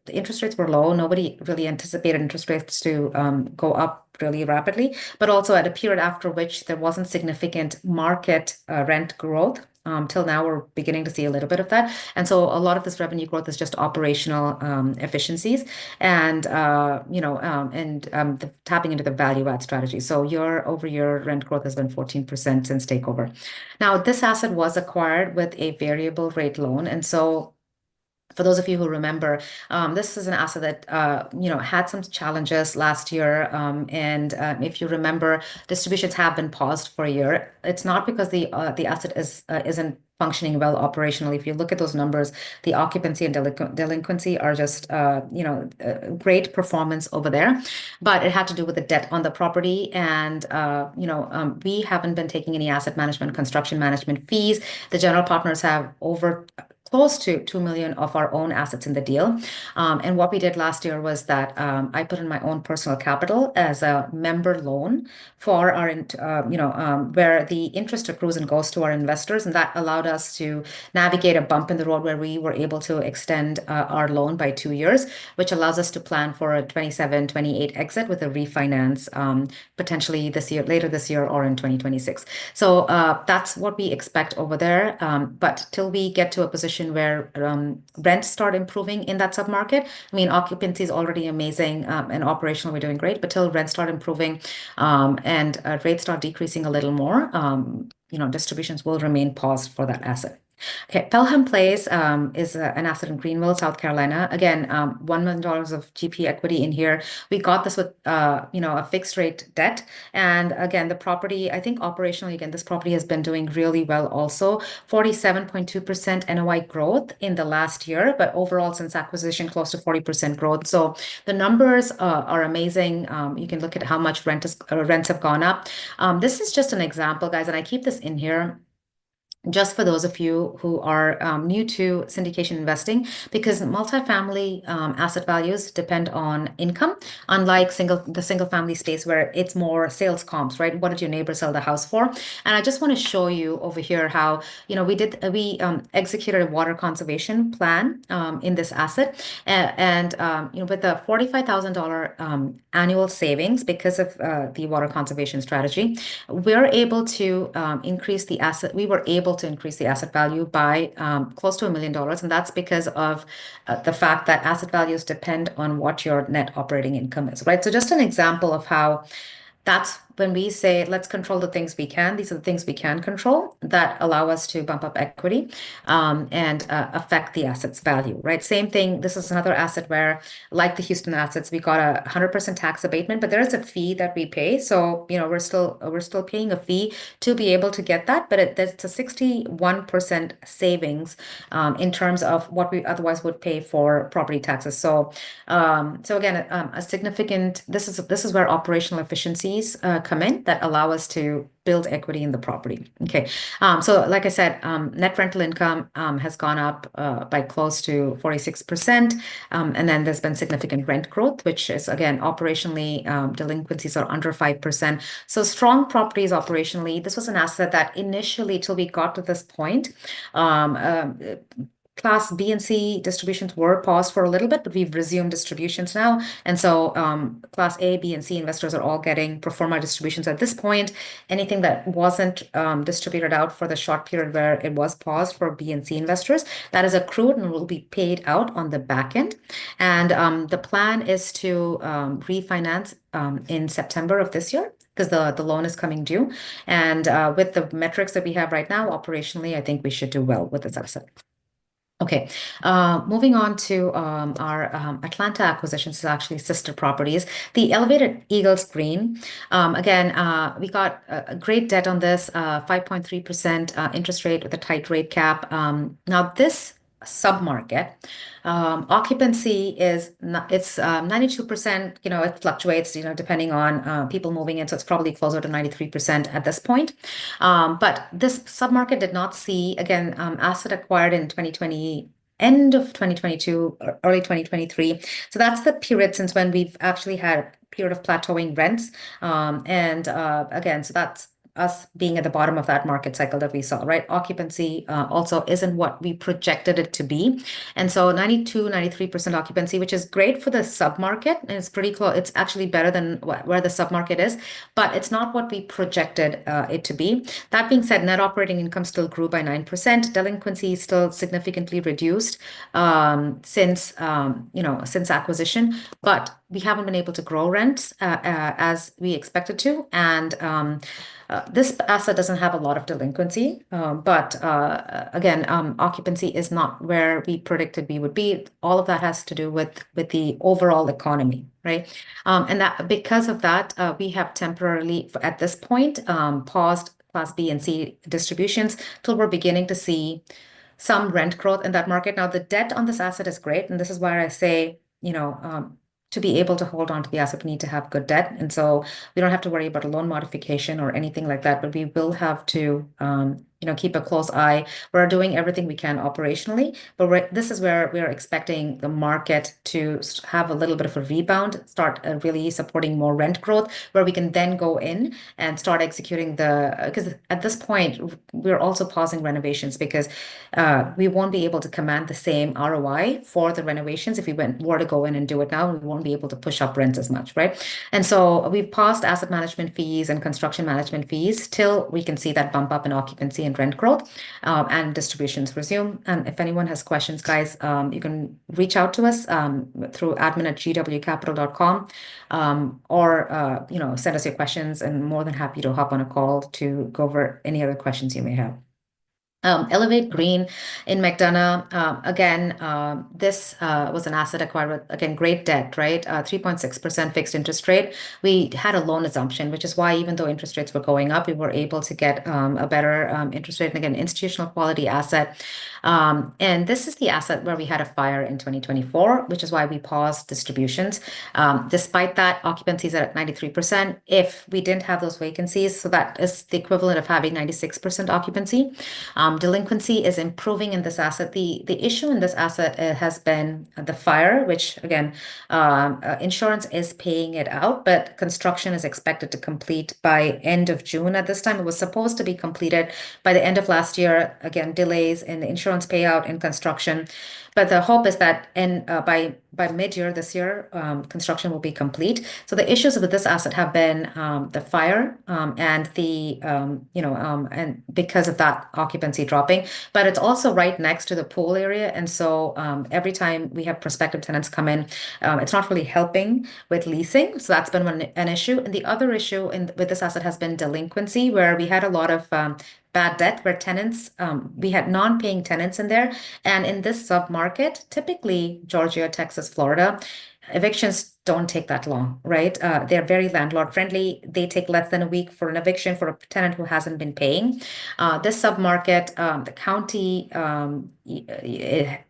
interest rates were low. Nobody really anticipated interest rates to go up really rapidly, but also at a period after which there wasn't significant market rent growth. Till now, we're beginning to see a little bit of that. And so a lot of this revenue growth is just operational efficiencies and, tapping into the value add strategy. So year-over-year rent growth has been 14% since takeover. Now, this asset was acquired with a variable rate loan. And so for those of you who remember, this is an asset that had some challenges last year, and if you remember, distributions have been paused for a year. It's not because the asset isn't functioning well operationally. If you look at those numbers, the occupancy and delinquency are just great performance over there, but it had to do with the debt on the property, and we haven't been taking any asset management, construction management fees. The general partners have over close to 2 million of our own assets in the deal. And what we did last year was that I put in my own personal capital as a member loan for our, where the interest accrues and goes to our investors. And that allowed us to navigate a bump in the road where we were able to extend our loan by 2 years, which allows us to plan for a 27, 28 exit with a refinance potentially later this year or in 2026. So that's what we expect over there. But till we get to a position where rents start improving in that submarket. I mean, occupancy is already amazing, and operational, we're doing great, but till rents start improving and rates start decreasing a little more, distributions will remain paused for that asset. Okay, Pelham Place is an asset in Greenville, South Carolina. Again, $1 million of GP equity in here. We got this with a fixed rate debt. And again, the property, I think operationally, again, this property has been doing really well also. 47.2% NOI growth in the last year, but overall since acquisition, close to 40% growth. So the numbers are amazing. You can look at how much rents have gone up. This is just an example, guys, and I keep this in here just for those of you who are new to syndication investing, because multifamily asset values depend on income, unlike the single family space where it's more sales comps, right? What did your neighbor sell the house for? And I just want to show you over here how, we executed a water conservation plan in this asset. And with the $45,000 annual savings because of the water conservation strategy, we're able to increase the asset. We were able to increase the asset value by close to $1 million. And that's because of the fact that asset values depend on what your net operating income is, right? So just an example of how that's when we say, let's control the things we can. These are the things we can control that allow us to bump up equity and affect the asset's value, right? Same thing. This is another asset where, like the Houston assets, we got a 100% tax abatement, but there is a fee that we pay. So, we're still paying a fee to be able to get that, but it's a 61% savings in terms of what we otherwise would pay for property taxes. So again, a significant. This is where operational efficiencies come in that allow us to build equity in the property. Okay. So like I said, net rental income has gone up by close to 46%. And then there's been significant rent growth, which is, again, operationally, delinquencies are under 5%. So strong properties operationally. This was an asset that initially, till we got to this point, Class B and C distributions were paused for a little bit, but we've resumed distributions now. And so Class A, B, and C investors are all getting pro forma distributions at this point. Anything that wasn't distributed out for the short period where it was paused for B and C investors, that is accrued and will be paid out on the back end. And the plan is to refinance in September of this year, because the loan is coming due. And with the metrics that we have right now, operationally, I think we should do well with this asset. Okay, moving on to our Atlanta acquisitions, is actually sister properties. The Elevated Eagles Green, again, we got a great debt on this, 5.3% interest rate with a tight rate cap. Now this submarket, occupancy is it's 92%. It fluctuates, depending on people moving in, so it's probably closer to 93% at this point. But this submarket did not see, again, asset acquired in 2020, end of 2022, early 2023. So that's the period since when we've actually had a period of plateauing rents. And again, so that's us being at the bottom of that market cycle that we saw, right? Occupancy also isn't what we projected it to be. And so 93% occupancy, which is great for the submarket, and it's pretty close. It's actually better than where the submarket is, but it's not what we projected it to be. That being said, net operating income still grew by 9%. Delinquency is still significantly reduced since acquisition, but we haven't been able to grow rents as we expected to. And this asset doesn't have a lot of delinquency, but again, occupancy is not where we predicted we would be. All of that has to do with the overall economy, right? And that because of that, we have temporarily, at this point, paused Class B and C distributions till we're beginning to see some rent growth in that market. Now, the debt on this asset is great, and this is why I say, to be able to hold on to the asset, we need to have good debt. And so we don't have to worry about a loan modification or anything like that, but we will have to, keep a close eye. We're doing everything we can operationally, but this is where we're expecting the market to have a little bit of a rebound, start really supporting more rent growth, where we can then go in and start executing because at this point, we're also pausing renovations because we won't be able to command the same ROI for the renovations. If we were to go in and do it now, we won't be able to push up rents as much, right? And so we've paused asset management fees and construction management fees till we can see that bump up in occupancy and rent growth, and distributions resume. And if anyone has questions, guys, you can reach out to us through admin@gwcapital.com, or send us your questions, and more than happy to hop on a call to go over any other questions you may have. Elevate Green in McDonough, again, this was an asset acquired with, again, great debt, right? 3.6% fixed interest rate. We had a loan assumption, which is why even though interest rates were going up, we were able to get a better interest rate, and again, institutional quality asset. And this is the asset where we had a fire in 2024, which is why we paused distributions. Despite that, occupancy is at 93%. If we didn't have those vacancies, so that is the equivalent of having 96% occupancy. Delinquency is improving in this asset. The issue in this asset has been the fire, which again, insurance is paying it out, but construction is expected to complete by end of June. At this time, it was supposed to be completed by the end of last year. Again, delays in the insurance payout in construction. But the hope is that by mid-year this year, construction will be complete. So the issues with this asset have been the fire and and because of that, occupancy dropping. But it's also right next to the pool area, and so every time we have prospective tenants come in, it's not really helping with leasing. So that's been an issue. And the other issue with this asset has been delinquency, where we had a lot of bad debt where tenants, we had non-paying tenants in there. And in this submarket, typically Georgia, Texas, Florida, evictions don't take that long, right? They're very landlord friendly. They take less than a week for an eviction for a tenant who hasn't been paying. This submarket, the county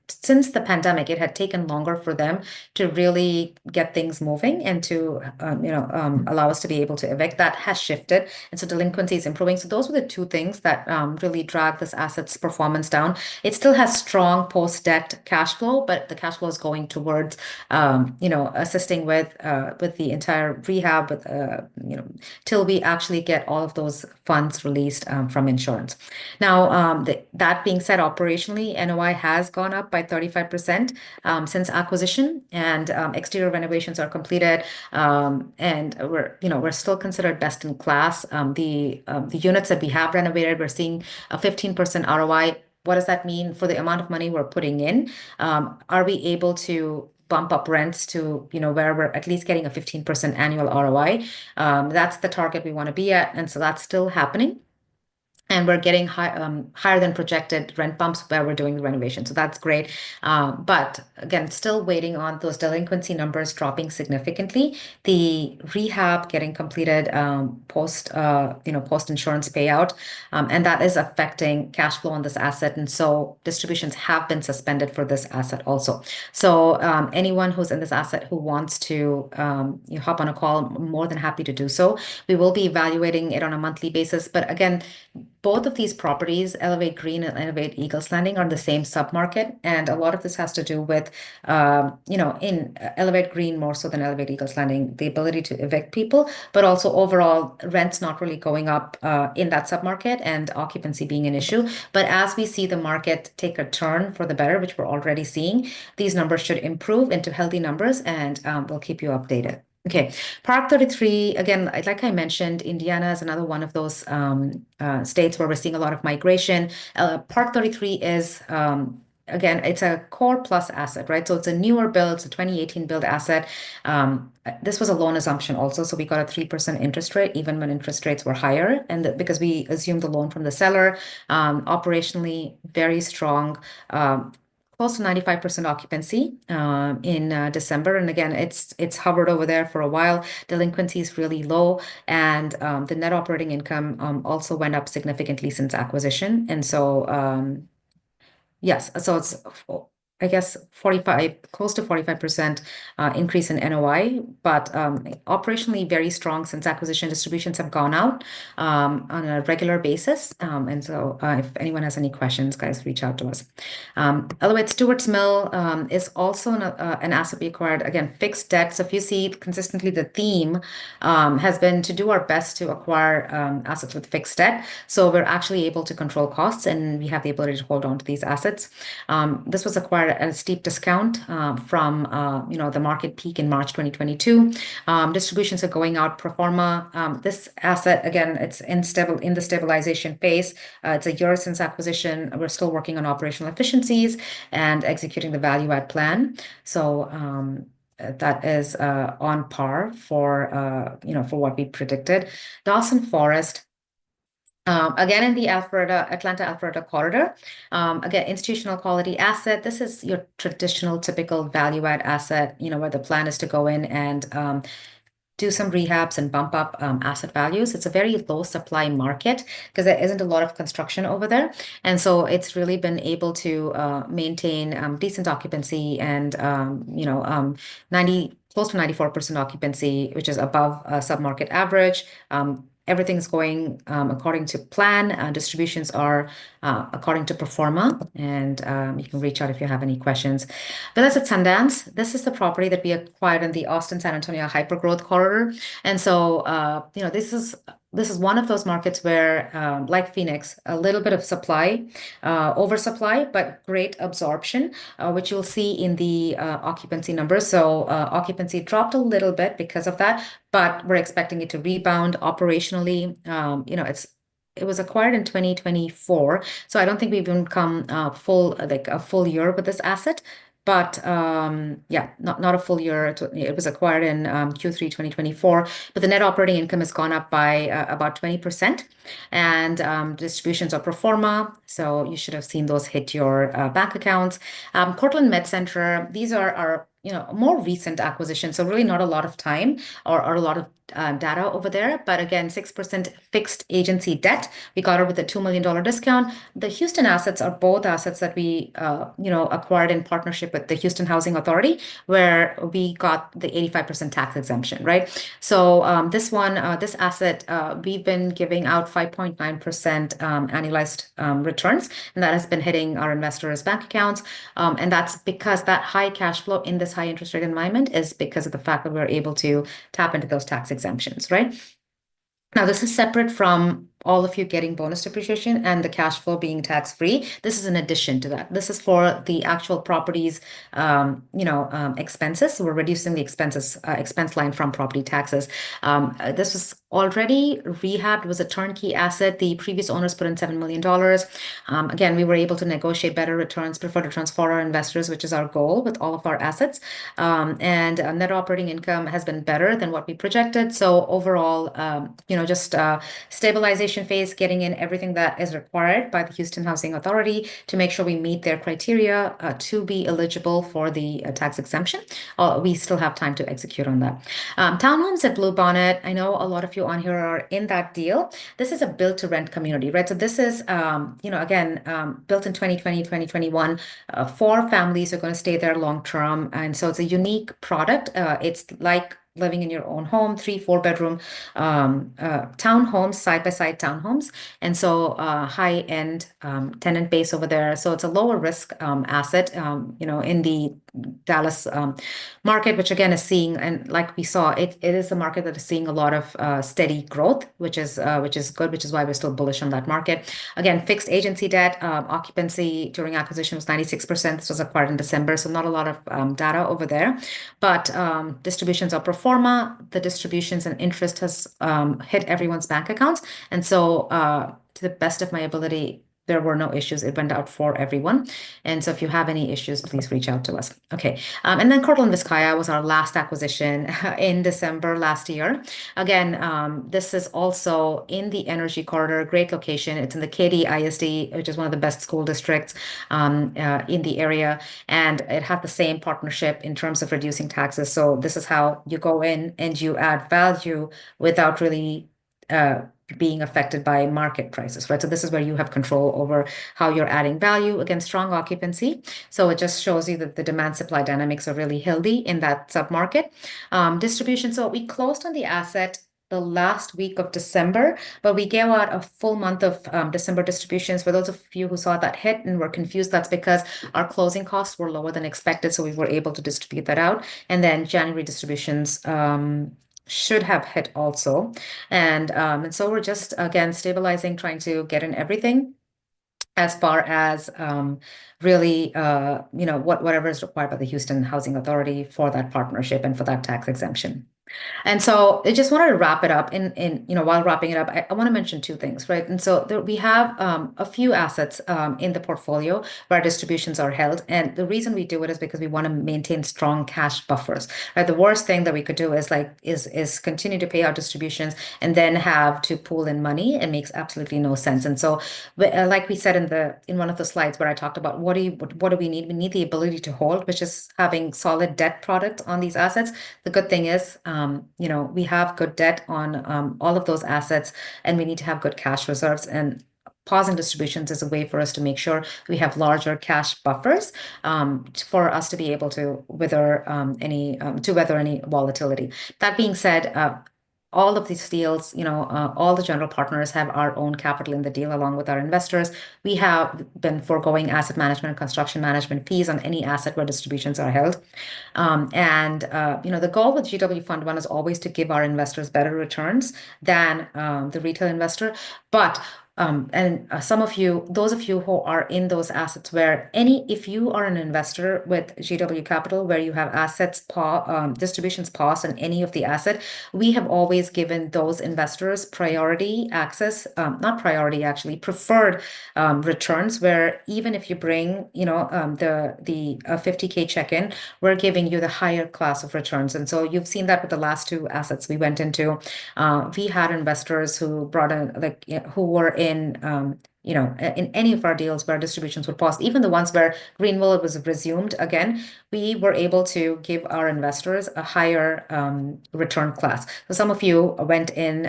since the pandemic, it had taken longer for them to really get things moving and to allow us to be able to evict. That has shifted, and so delinquency is improving. So those were the two things that really drag this asset's performance down. It still has strong post-debt cash flow, but the cash flow is going towards assisting with the entire rehab with till we actually get all of those funds released from insurance. Now, that being said, operationally, NOI has gone up by 35% since acquisition, and exterior renovations are completed, and we're still considered best in class. The units that we have renovated, we're seeing a 15% ROI. What does that mean for the amount of money we're putting in? Are we able to bump up rents to where we're at least getting a 15% annual ROI? That's the target we want to be at, and so that's still happening. And we're getting higher than projected rent bumps where we're doing the renovation. So that's great. But again, still waiting on those delinquency numbers dropping significantly. The rehab getting completed post insurance payout, and that is affecting cash flow on this asset. And so distributions have been suspended for this asset also. So anyone who's in this asset who wants to hop on a call, I'm more than happy to do so. We will be evaluating it on a monthly basis. But again, both of these properties, Elevate Green and Elevate Eagles Landing, are in the same submarket, and a lot of this has to do with, in Elevate Green more so than Elevate Eagles Landing, the ability to evict people, but also overall rents not really going up in that submarket and occupancy being an issue. But as we see the market take a turn for the better, which we're already seeing, these numbers should improve into healthy numbers, and we'll keep you updated. Okay, Park 33, again, like I mentioned, Indiana is another one of those states where we're seeing a lot of migration. Park 33 is, again, it's a core plus asset, right? So it's a newer build, it's a 2018 build asset. This was a loan assumption also, so we got a 3% interest rate, even when interest rates were higher, and because we assumed the loan from the seller. Operationally, very strong. Close to 95% occupancy in December. And again, it's hovered over there for a while. Delinquency is really low, and the net operating income also went up significantly since acquisition. And so, yes, so it's, I guess, 45, close to 45% increase in NOI, but operationally very strong since acquisition. Distributions have gone out on a regular basis. And so if anyone has any questions, guys, reach out to us. Elevate Stewart's Mill is also an asset we acquired. Again, fixed debt. So if you see consistently, the theme has been to do our best to acquire assets with fixed debt. So we're actually able to control costs, and we have the ability to hold on to these assets. This was acquired at a steep discount from the market peak in March 2022. Distributions are going out pro forma. This asset, again, it's in the stabilization phase. It's a year since acquisition. We're still working on operational efficiencies and executing the value add plan. So that is on par for what we predicted. Dawson Forest. Again, in the Atlanta-Alpharetta corridor, again, institutional quality asset. This is your traditional, typical value add asset, where the plan is to go in and do some rehabs and bump up asset values. It's a very low supply market because there isn't a lot of construction over there. And so it's really been able to maintain decent occupancy and, 90, close to 94% occupancy, which is above submarket average. Everything's going according to plan. Distributions are according to pro forma, and you can reach out if you have any questions. Villas at Sundance. This is the property that we acquired in the Austin-San Antonio hypergrowth corridor. And so, this is one of those markets where, like Phoenix, a little bit of supply, oversupply, but great absorption, which you'll see in the occupancy numbers. So occupancy dropped a little bit because of that, but we're expecting it to rebound operationally. It was acquired in 2024, so I don't think we've even come a full year with this asset. But yeah, not a full year. It was acquired in Q3 2024, but the net operating income has gone up by about 20%, and distributions are pro forma, so you should have seen those hit your bank accounts. Cortland Med Center, these are our more recent acquisitions, so really not a lot of time or a lot of data over there, but again, 6% fixed agency debt. We got it with a $2 million discount. The Houston assets are both assets that we, acquired in partnership with the Houston Housing Authority, where we got the 85% tax exemption, right? So this asset, we've been giving out 5.9% annualized returns, and that has been hitting our investors' bank accounts. And that's because that high cash flow in this high interest rate environment is because of the fact that we're able to tap into those tax exemptions, right? Now, this is separate from all of you getting bonus depreciation and the cash flow being tax free. This is in addition to that. This is for the actual properties, expenses. So we're reducing the expense line from property taxes. This was already rehabbed, was a turnkey asset. The previous owners put in $7 million. Again, we were able to negotiate better returns, preferred returns for our investors, which is our goal with all of our assets. And net operating income has been better than what we projected. So overall, just stabilization phase, getting in everything that is required by the Houston Housing Authority to make sure we meet their criteria to be eligible for the tax exemption. We still have time to execute on that. Townhomes at Bluebonnet, I know a lot of you on here are in that deal. This is a built to rent community, right? So this is, again, built in 2020, 2021. Four families are going to stay there long term. And so it's a unique product. It's like living in your own home, 3-4 bedroom townhomes, side-by-side townhomes. And so high-end tenant base over there. So it's a lower risk asset, in the Dallas market, which again is seeing, and like we saw, it is a market that is seeing a lot of steady growth, which is good, which is why we're still bullish on that market. Again, fixed agency debt, occupancy during acquisition was 96%. This was acquired in December, so not a lot of data over there. But distributions are pro forma. The distributions and interest has hit everyone's bank accounts. And so to the best of my ability, there were no issues. It went out for everyone. And so if you have any issues, please reach out to us. Okay. And then Cortland Vizcaya was our last acquisition in December last year. Again, this is also in the Energy Corridor, great location. It's in the Katy ISD, which is one of the best school districts in the area. And it had the same partnership in terms of reducing taxes. So this is how you go in and you add value without really being affected by market prices, right? So this is where you have control over how you're adding value against strong occupancy. So it just shows you that the demand supply dynamics are really healthy in that submarket. Distribution. So we closed on the asset the last week of December, but we gave out a full month of December distributions. For those of you who saw that hit and were confused, that's because our closing costs were lower than expected, so we were able to distribute that out. And then January distributions should have hit also. And so we're just, again, stabilizing, trying to get in everything as far as really, whatever is required by the Houston Housing Authority for that partnership and for that tax exemption. And so I just wanted to wrap it up while wrapping it up, I want to mention two things, right? And so we have a few assets in the portfolio where distributions are held. And the reason we do it is because we want to maintain strong cash buffers, right? The worst thing that we could do is continue to pay out distributions and then have to pool in money. It makes absolutely no sense. And so like we said in one of the slides where I talked about what do we need? We need the ability to hold, which is having solid debt product on these assets. The good thing is, we have good debt on all of those assets, and we need to have good cash reserves. And pausing distributions is a way for us to make sure we have larger cash buffers for us to be able to weather any volatility. That being said, all of these deals, all the general partners have our own capital in the deal along with our investors. We have been foregoing asset management and construction management fees on any asset where distributions are held. The goal with GW Fund One is always to give our investors better returns than the retail investor. But some of you, those of you who are in those assets if you are an investor with GW Capital where you have distributions paused on any of the asset, we have always given those investors priority access, not priority actually, preferred returns, where even if you bring, the 50K check-in, we're giving you the higher class of returns. And so you've seen that with the last two assets we went into. We had investors who brought in, who were in in any of our deals where distributions were paused, even the ones where Greenville was resumed again, we were able to give our investors a higher return class. So some of you went in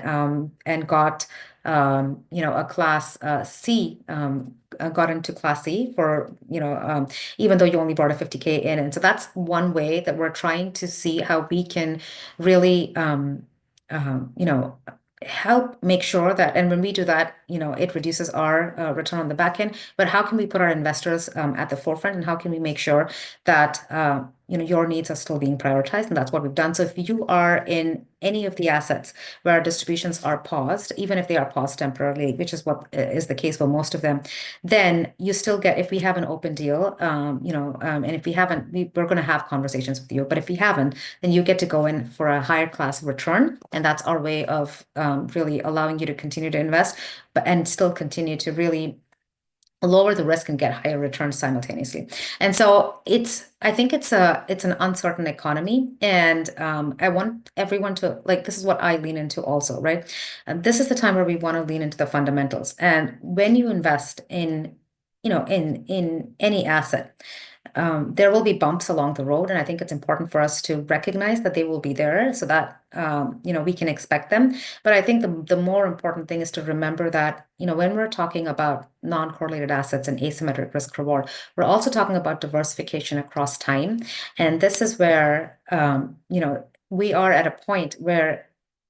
and got a class C, got into class C for, even though you only brought a 50K in. And so that's one way that we're trying to see how we can really, you know, help make sure that, and when we do that, it reduces our return on the back end. But how can we put our investors at the forefront, and how can we make sure that your needs are still being prioritized? And that's what we've done. So if you are in any of the assets where distributions are paused, even if they are paused temporarily, which is what is the case for most of them, then you still get, if we have an open deal, and if we haven't, we're going to have conversations with you. But if we haven't, then you get to go in for a higher class return. And that's our way of really allowing you to continue to invest, and still continue to really lower the risk and get higher returns simultaneously. And so I think it's an uncertain economy. And I want everyone to, like, this is what I lean into also, right? And this is the time where we want to lean into the fundamentals. And when you invest in any asset, there will be bumps along the road, and I think it's important for us to recognize that they will be there, so that we can expect them. But I think the more important thing is to remember that when we're talking about non-correlated assets and asymmetric risk reward, we're also talking about diversification across time, and this is where we are at a point where,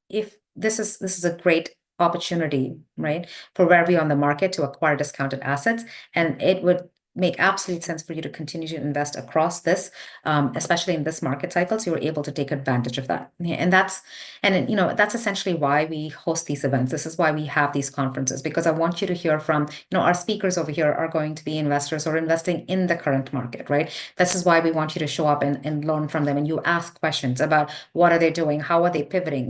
if this is a great opportunity, right, for where we are on the market to acquire discounted assets, and it would make absolute sense for you to continue to invest across this, especially in this market cycle, so you're able to take advantage of that. Yeah, and that's essentially why we host these events. This is why we have these conferences, because I want you to hear from, our speakers over here are going to be investors or investing in the current market, right? This is why we want you to show up and learn from them, and you ask questions about what are they doing, how are they pivoting,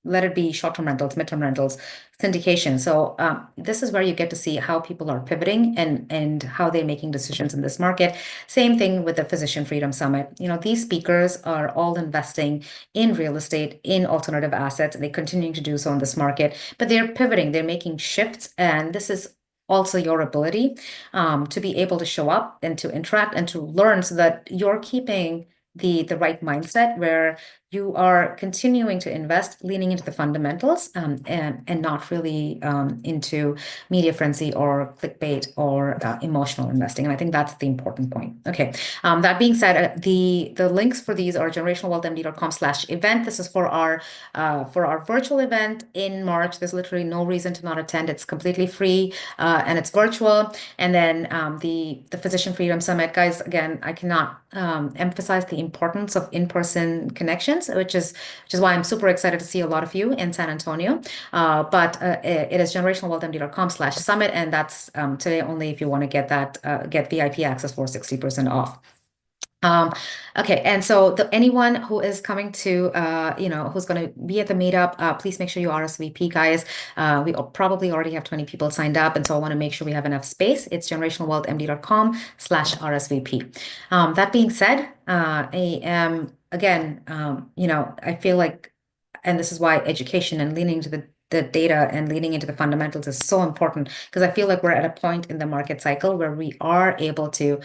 let it be short-term rentals, mid-term rentals, syndication. So this is where you get to see how people are pivoting and how they're making decisions in this market. Same thing with the Physician Freedom Summit. These speakers are all investing in real estate, in alternative assets, and they're continuing to do so in this market. But they're pivoting, they're making shifts, and this is also your ability to be able to show up and to interact and to learn, so that you're keeping the right mindset, where you are continuing to invest, leaning into the fundamentals, and not really into media frenzy or clickbait or emotional investing. And I think that's the important point. Okay. That being said, the links for these are generationalwealthmd.com/event. This is for our virtual event in March. There's literally no reason to not attend. It's completely free and it's virtual. And then the Physician Freedom Summit, guys, again, I cannot emphasize the importance of in-person connections, which is why I'm super excited to see a lot of you in San Antonio. But it is generationalwealthmd.com/summit, and that's today only if you want to get VIP access for 60% off. Okay, and so anyone who is coming to, who's going to be at the meetup, please make sure you RSVP, guys. We probably already have 20 people signed up, and so I want to make sure we have enough space. It's generationalwealthmd.com/RSVP. That being said, I am, again, I feel like, and this is why education and leaning to the data and leaning into the fundamentals is so important, because I feel like we're at a point in the market cycle where we are able to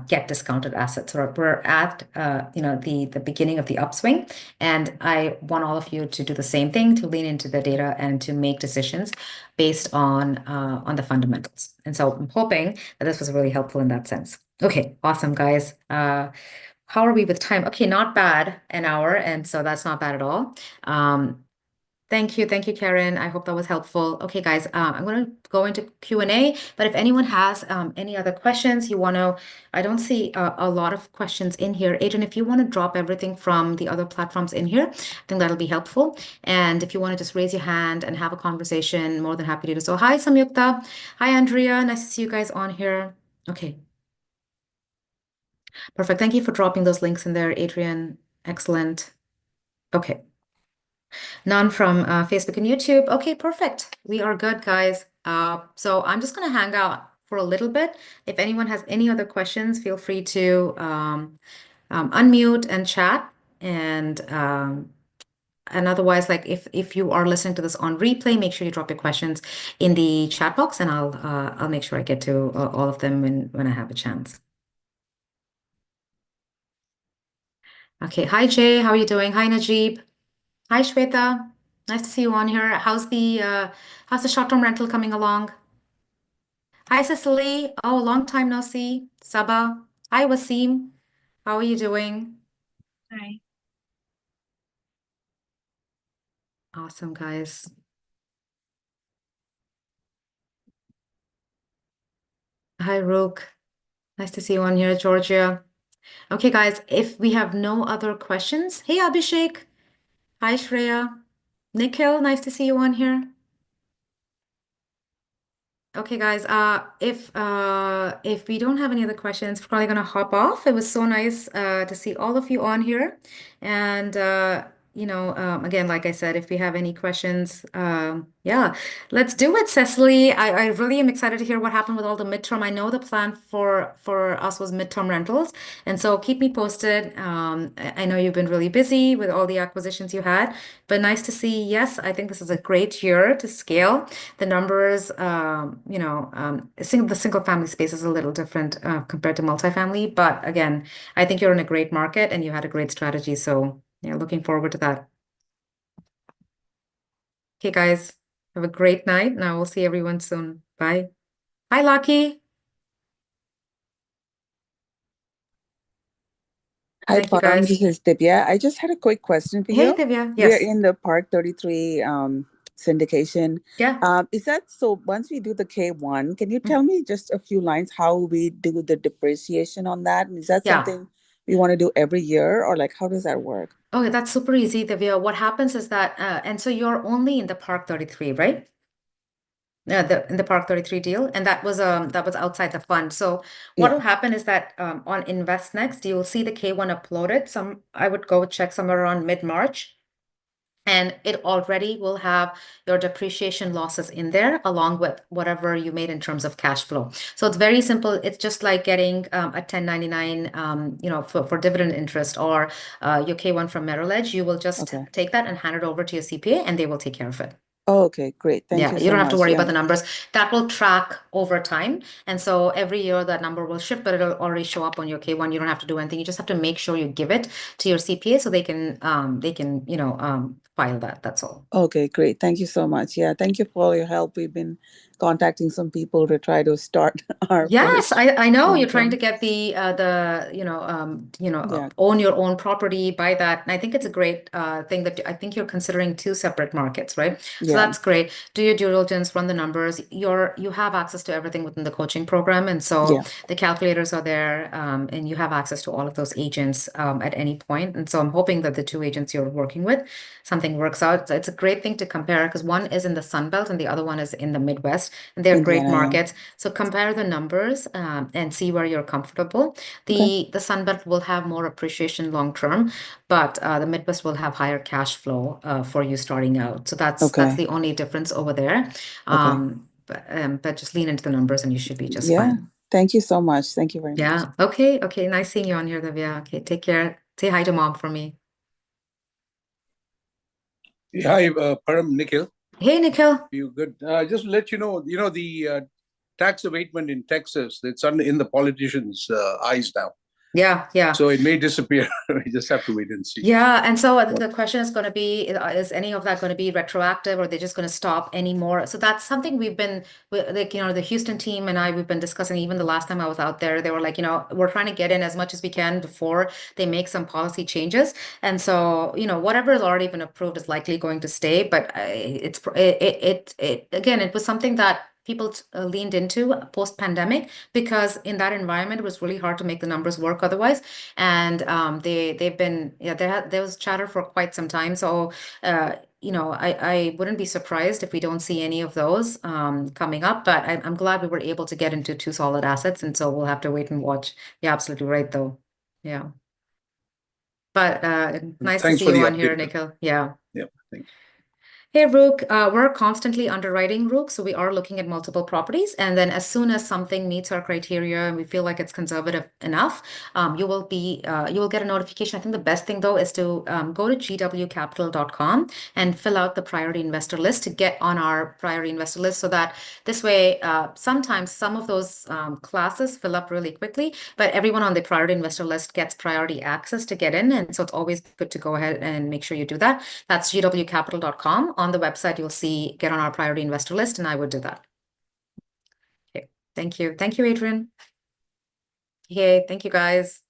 get discounted assets, or we're at the beginning of the upswing, and I want all of you to do the same thing, to lean into the data and to make decisions based on the fundamentals. And so I'm hoping that this was really helpful in that sense. Okay, awesome, guys. How are we with time? Okay, not bad, an hour, and so that's not bad at all. Thank you, Karen. I hope that was helpful. Okay, guys, I'm going to go into Q&A, but if anyone has any other questions I don't see a lot of questions in here. Adrian, if you want to drop everything from the other platforms in here, I think that'll be helpful. And if you want to just raise your hand and have a conversation, more than happy to do so. Hi, Samyukta. Hi, Andrea. Nice to see you guys on here. Okay. Perfect. Thank you for dropping those links in there, Adrian. Excellent. Okay. None from Facebook and YouTube. Okay, perfect. We are good, guys. So I'm just going to hang out for a little bit. If anyone has any other questions, feel free to unmute and chat. And And otherwise, like if you are listening to this on replay, make sure you drop your questions in the chat box, and I'll make sure I get to all of them when I have a chance. Okay. Hi, Jay. How are you doing? Hi, Najib. Hi, Shweta. Nice to see you on here. How's the short-term rental coming along? Hi, Cecily. Oh, long time no see. Sabah. Hi, Wasim. How are you doing? Hi. Awesome, guys. Hi, Rook. Nice to see you on here, Georgia. Okay, guys, if we have no other questions, hey, Abhishek. Hi, Shreya. Nikhil, nice to see you on here. Okay, guys, if we don't have any other questions, we're probably gonna hop off. It was so nice to see all of you on here. And again, like I said, if we have any questions, yeah, let's do it, Cecily. I really am excited to hear what happened with all the midterm. I know the plan for us was midterm rentals, and so keep me posted. I know you've been really busy with all the acquisitions you had, but nice to see. Yes, I think this is a great year to scale the numbers. The single family space is a little different compared to multifamily, but again, I think you're in a great market and you had a great strategy. So yeah, looking forward to that. Okay, guys, have a great night. Now we'll see everyone soon. Bye. Hi, Lucky. Hi, Thank you, Param. guys. This is Divya. I just had a quick question for Hey, you. Divya. We're Yes. in the Park 33 syndication. Yeah. Is that so? Once we do the K1, can you Mm. tell me just a few lines how we do the depreciation on that? And is that Yeah. something we want to do every year, or like how does that work? Okay, that's super easy, Divya. What happens is that, and so you're only in the Park 33, right? In the Park 33 deal, and that was outside the fund. So what Yeah. will happen is that on InvestNext, you'll see the K1 uploaded. I would go check somewhere around mid-March, and it already will have your depreciation losses in there along with whatever you made in terms of cash flow. So it's very simple. It's just like getting a 1099, for dividend interest or your K1 from Merrill Edge. You will just Okay. take that and hand it over to your CPA, and they will take care of it. Oh, okay. Great. Thank Yeah, you you so don't have to much. worry Yeah. about the numbers. That will track over time. And so every year that number will shift, but it'll already show up on your K1. You don't have to do anything. You just have to make sure you give it to your CPA so they can file that. That's all. Okay, great. Thank you so much. Yeah, thank you for all your help. We've been contacting some people to try to start our Yes, place I know you're long trying to term. get Yeah. own your own property, buy that. And I think it's a great thing that I think you're considering two separate markets, right? So Yeah. that's great. Do your due diligence, run the numbers. You have access to everything within the coaching program, and so Yeah. the calculators are there, and you have access to all of those agents at any point. And so I'm hoping that the two agents you're working with, something works out. So it's a great thing to compare because one is in the Sun Belt and the other one is in the Midwest, and they're great Indiana. Yeah. markets. So compare the numbers and see where you're comfortable. Okay. The Sun Belt will have more appreciation long term, but the Midwest will have higher cash flow for you starting out. So that's Okay. the only difference over there. Okay. But just lean into the numbers and you should be just Yeah. fine. Thank you so much. Thank you very much. Yeah. Okay. Okay. Nice seeing you on here, Divya. Okay. Take care. Say hi to mom for me. Hi, Param, Nikhil. Hey, Nikhil. You good? Just to let the tax abatement in Texas, it's in the politicians' eyes now. Yeah. Yeah. So it may disappear. We just have to wait and see. Yeah, and so What? the question is going to be, is any of that going to be retroactive or they're just going to stop anymore? So that's something like, the Houston team and we've been discussing even the last time I was out there, they were like, we're trying to get in as much as we can before they make some policy changes. And so, whatever has already been approved is likely going to stay, but again, it was something that people leaned into post-pandemic because in that environment, it was really hard to make the numbers work otherwise. And they've been there was chatter for quite some time. So I wouldn't be surprised if we don't see any of those coming up. But I'm glad we were able to get into two solid assets, and so we'll have to wait and watch. You're absolutely right, though. Yeah. But nice to Thanks see for you the on here, update. Nikhil. Yeah. Yeah, thanks. Hey, Rook, we're constantly underwriting, Rook, so we are looking at multiple properties. And then as soon as something meets our criteria and we feel like it's conservative enough, you will get a notification. I think the best thing though is to go to gwcapital.com and fill out the priority investor list to get on our priority investor list so that this way, sometimes some of those classes fill up really quickly, but everyone on the priority investor list gets priority access to get in. And so it's always good to go ahead and make sure you do that. That's gwcapital.com. On the website, you'll see get on our priority investor list, and I would do that. Okay, thank you. Thank you, Adrian. Okay, thank you, guys.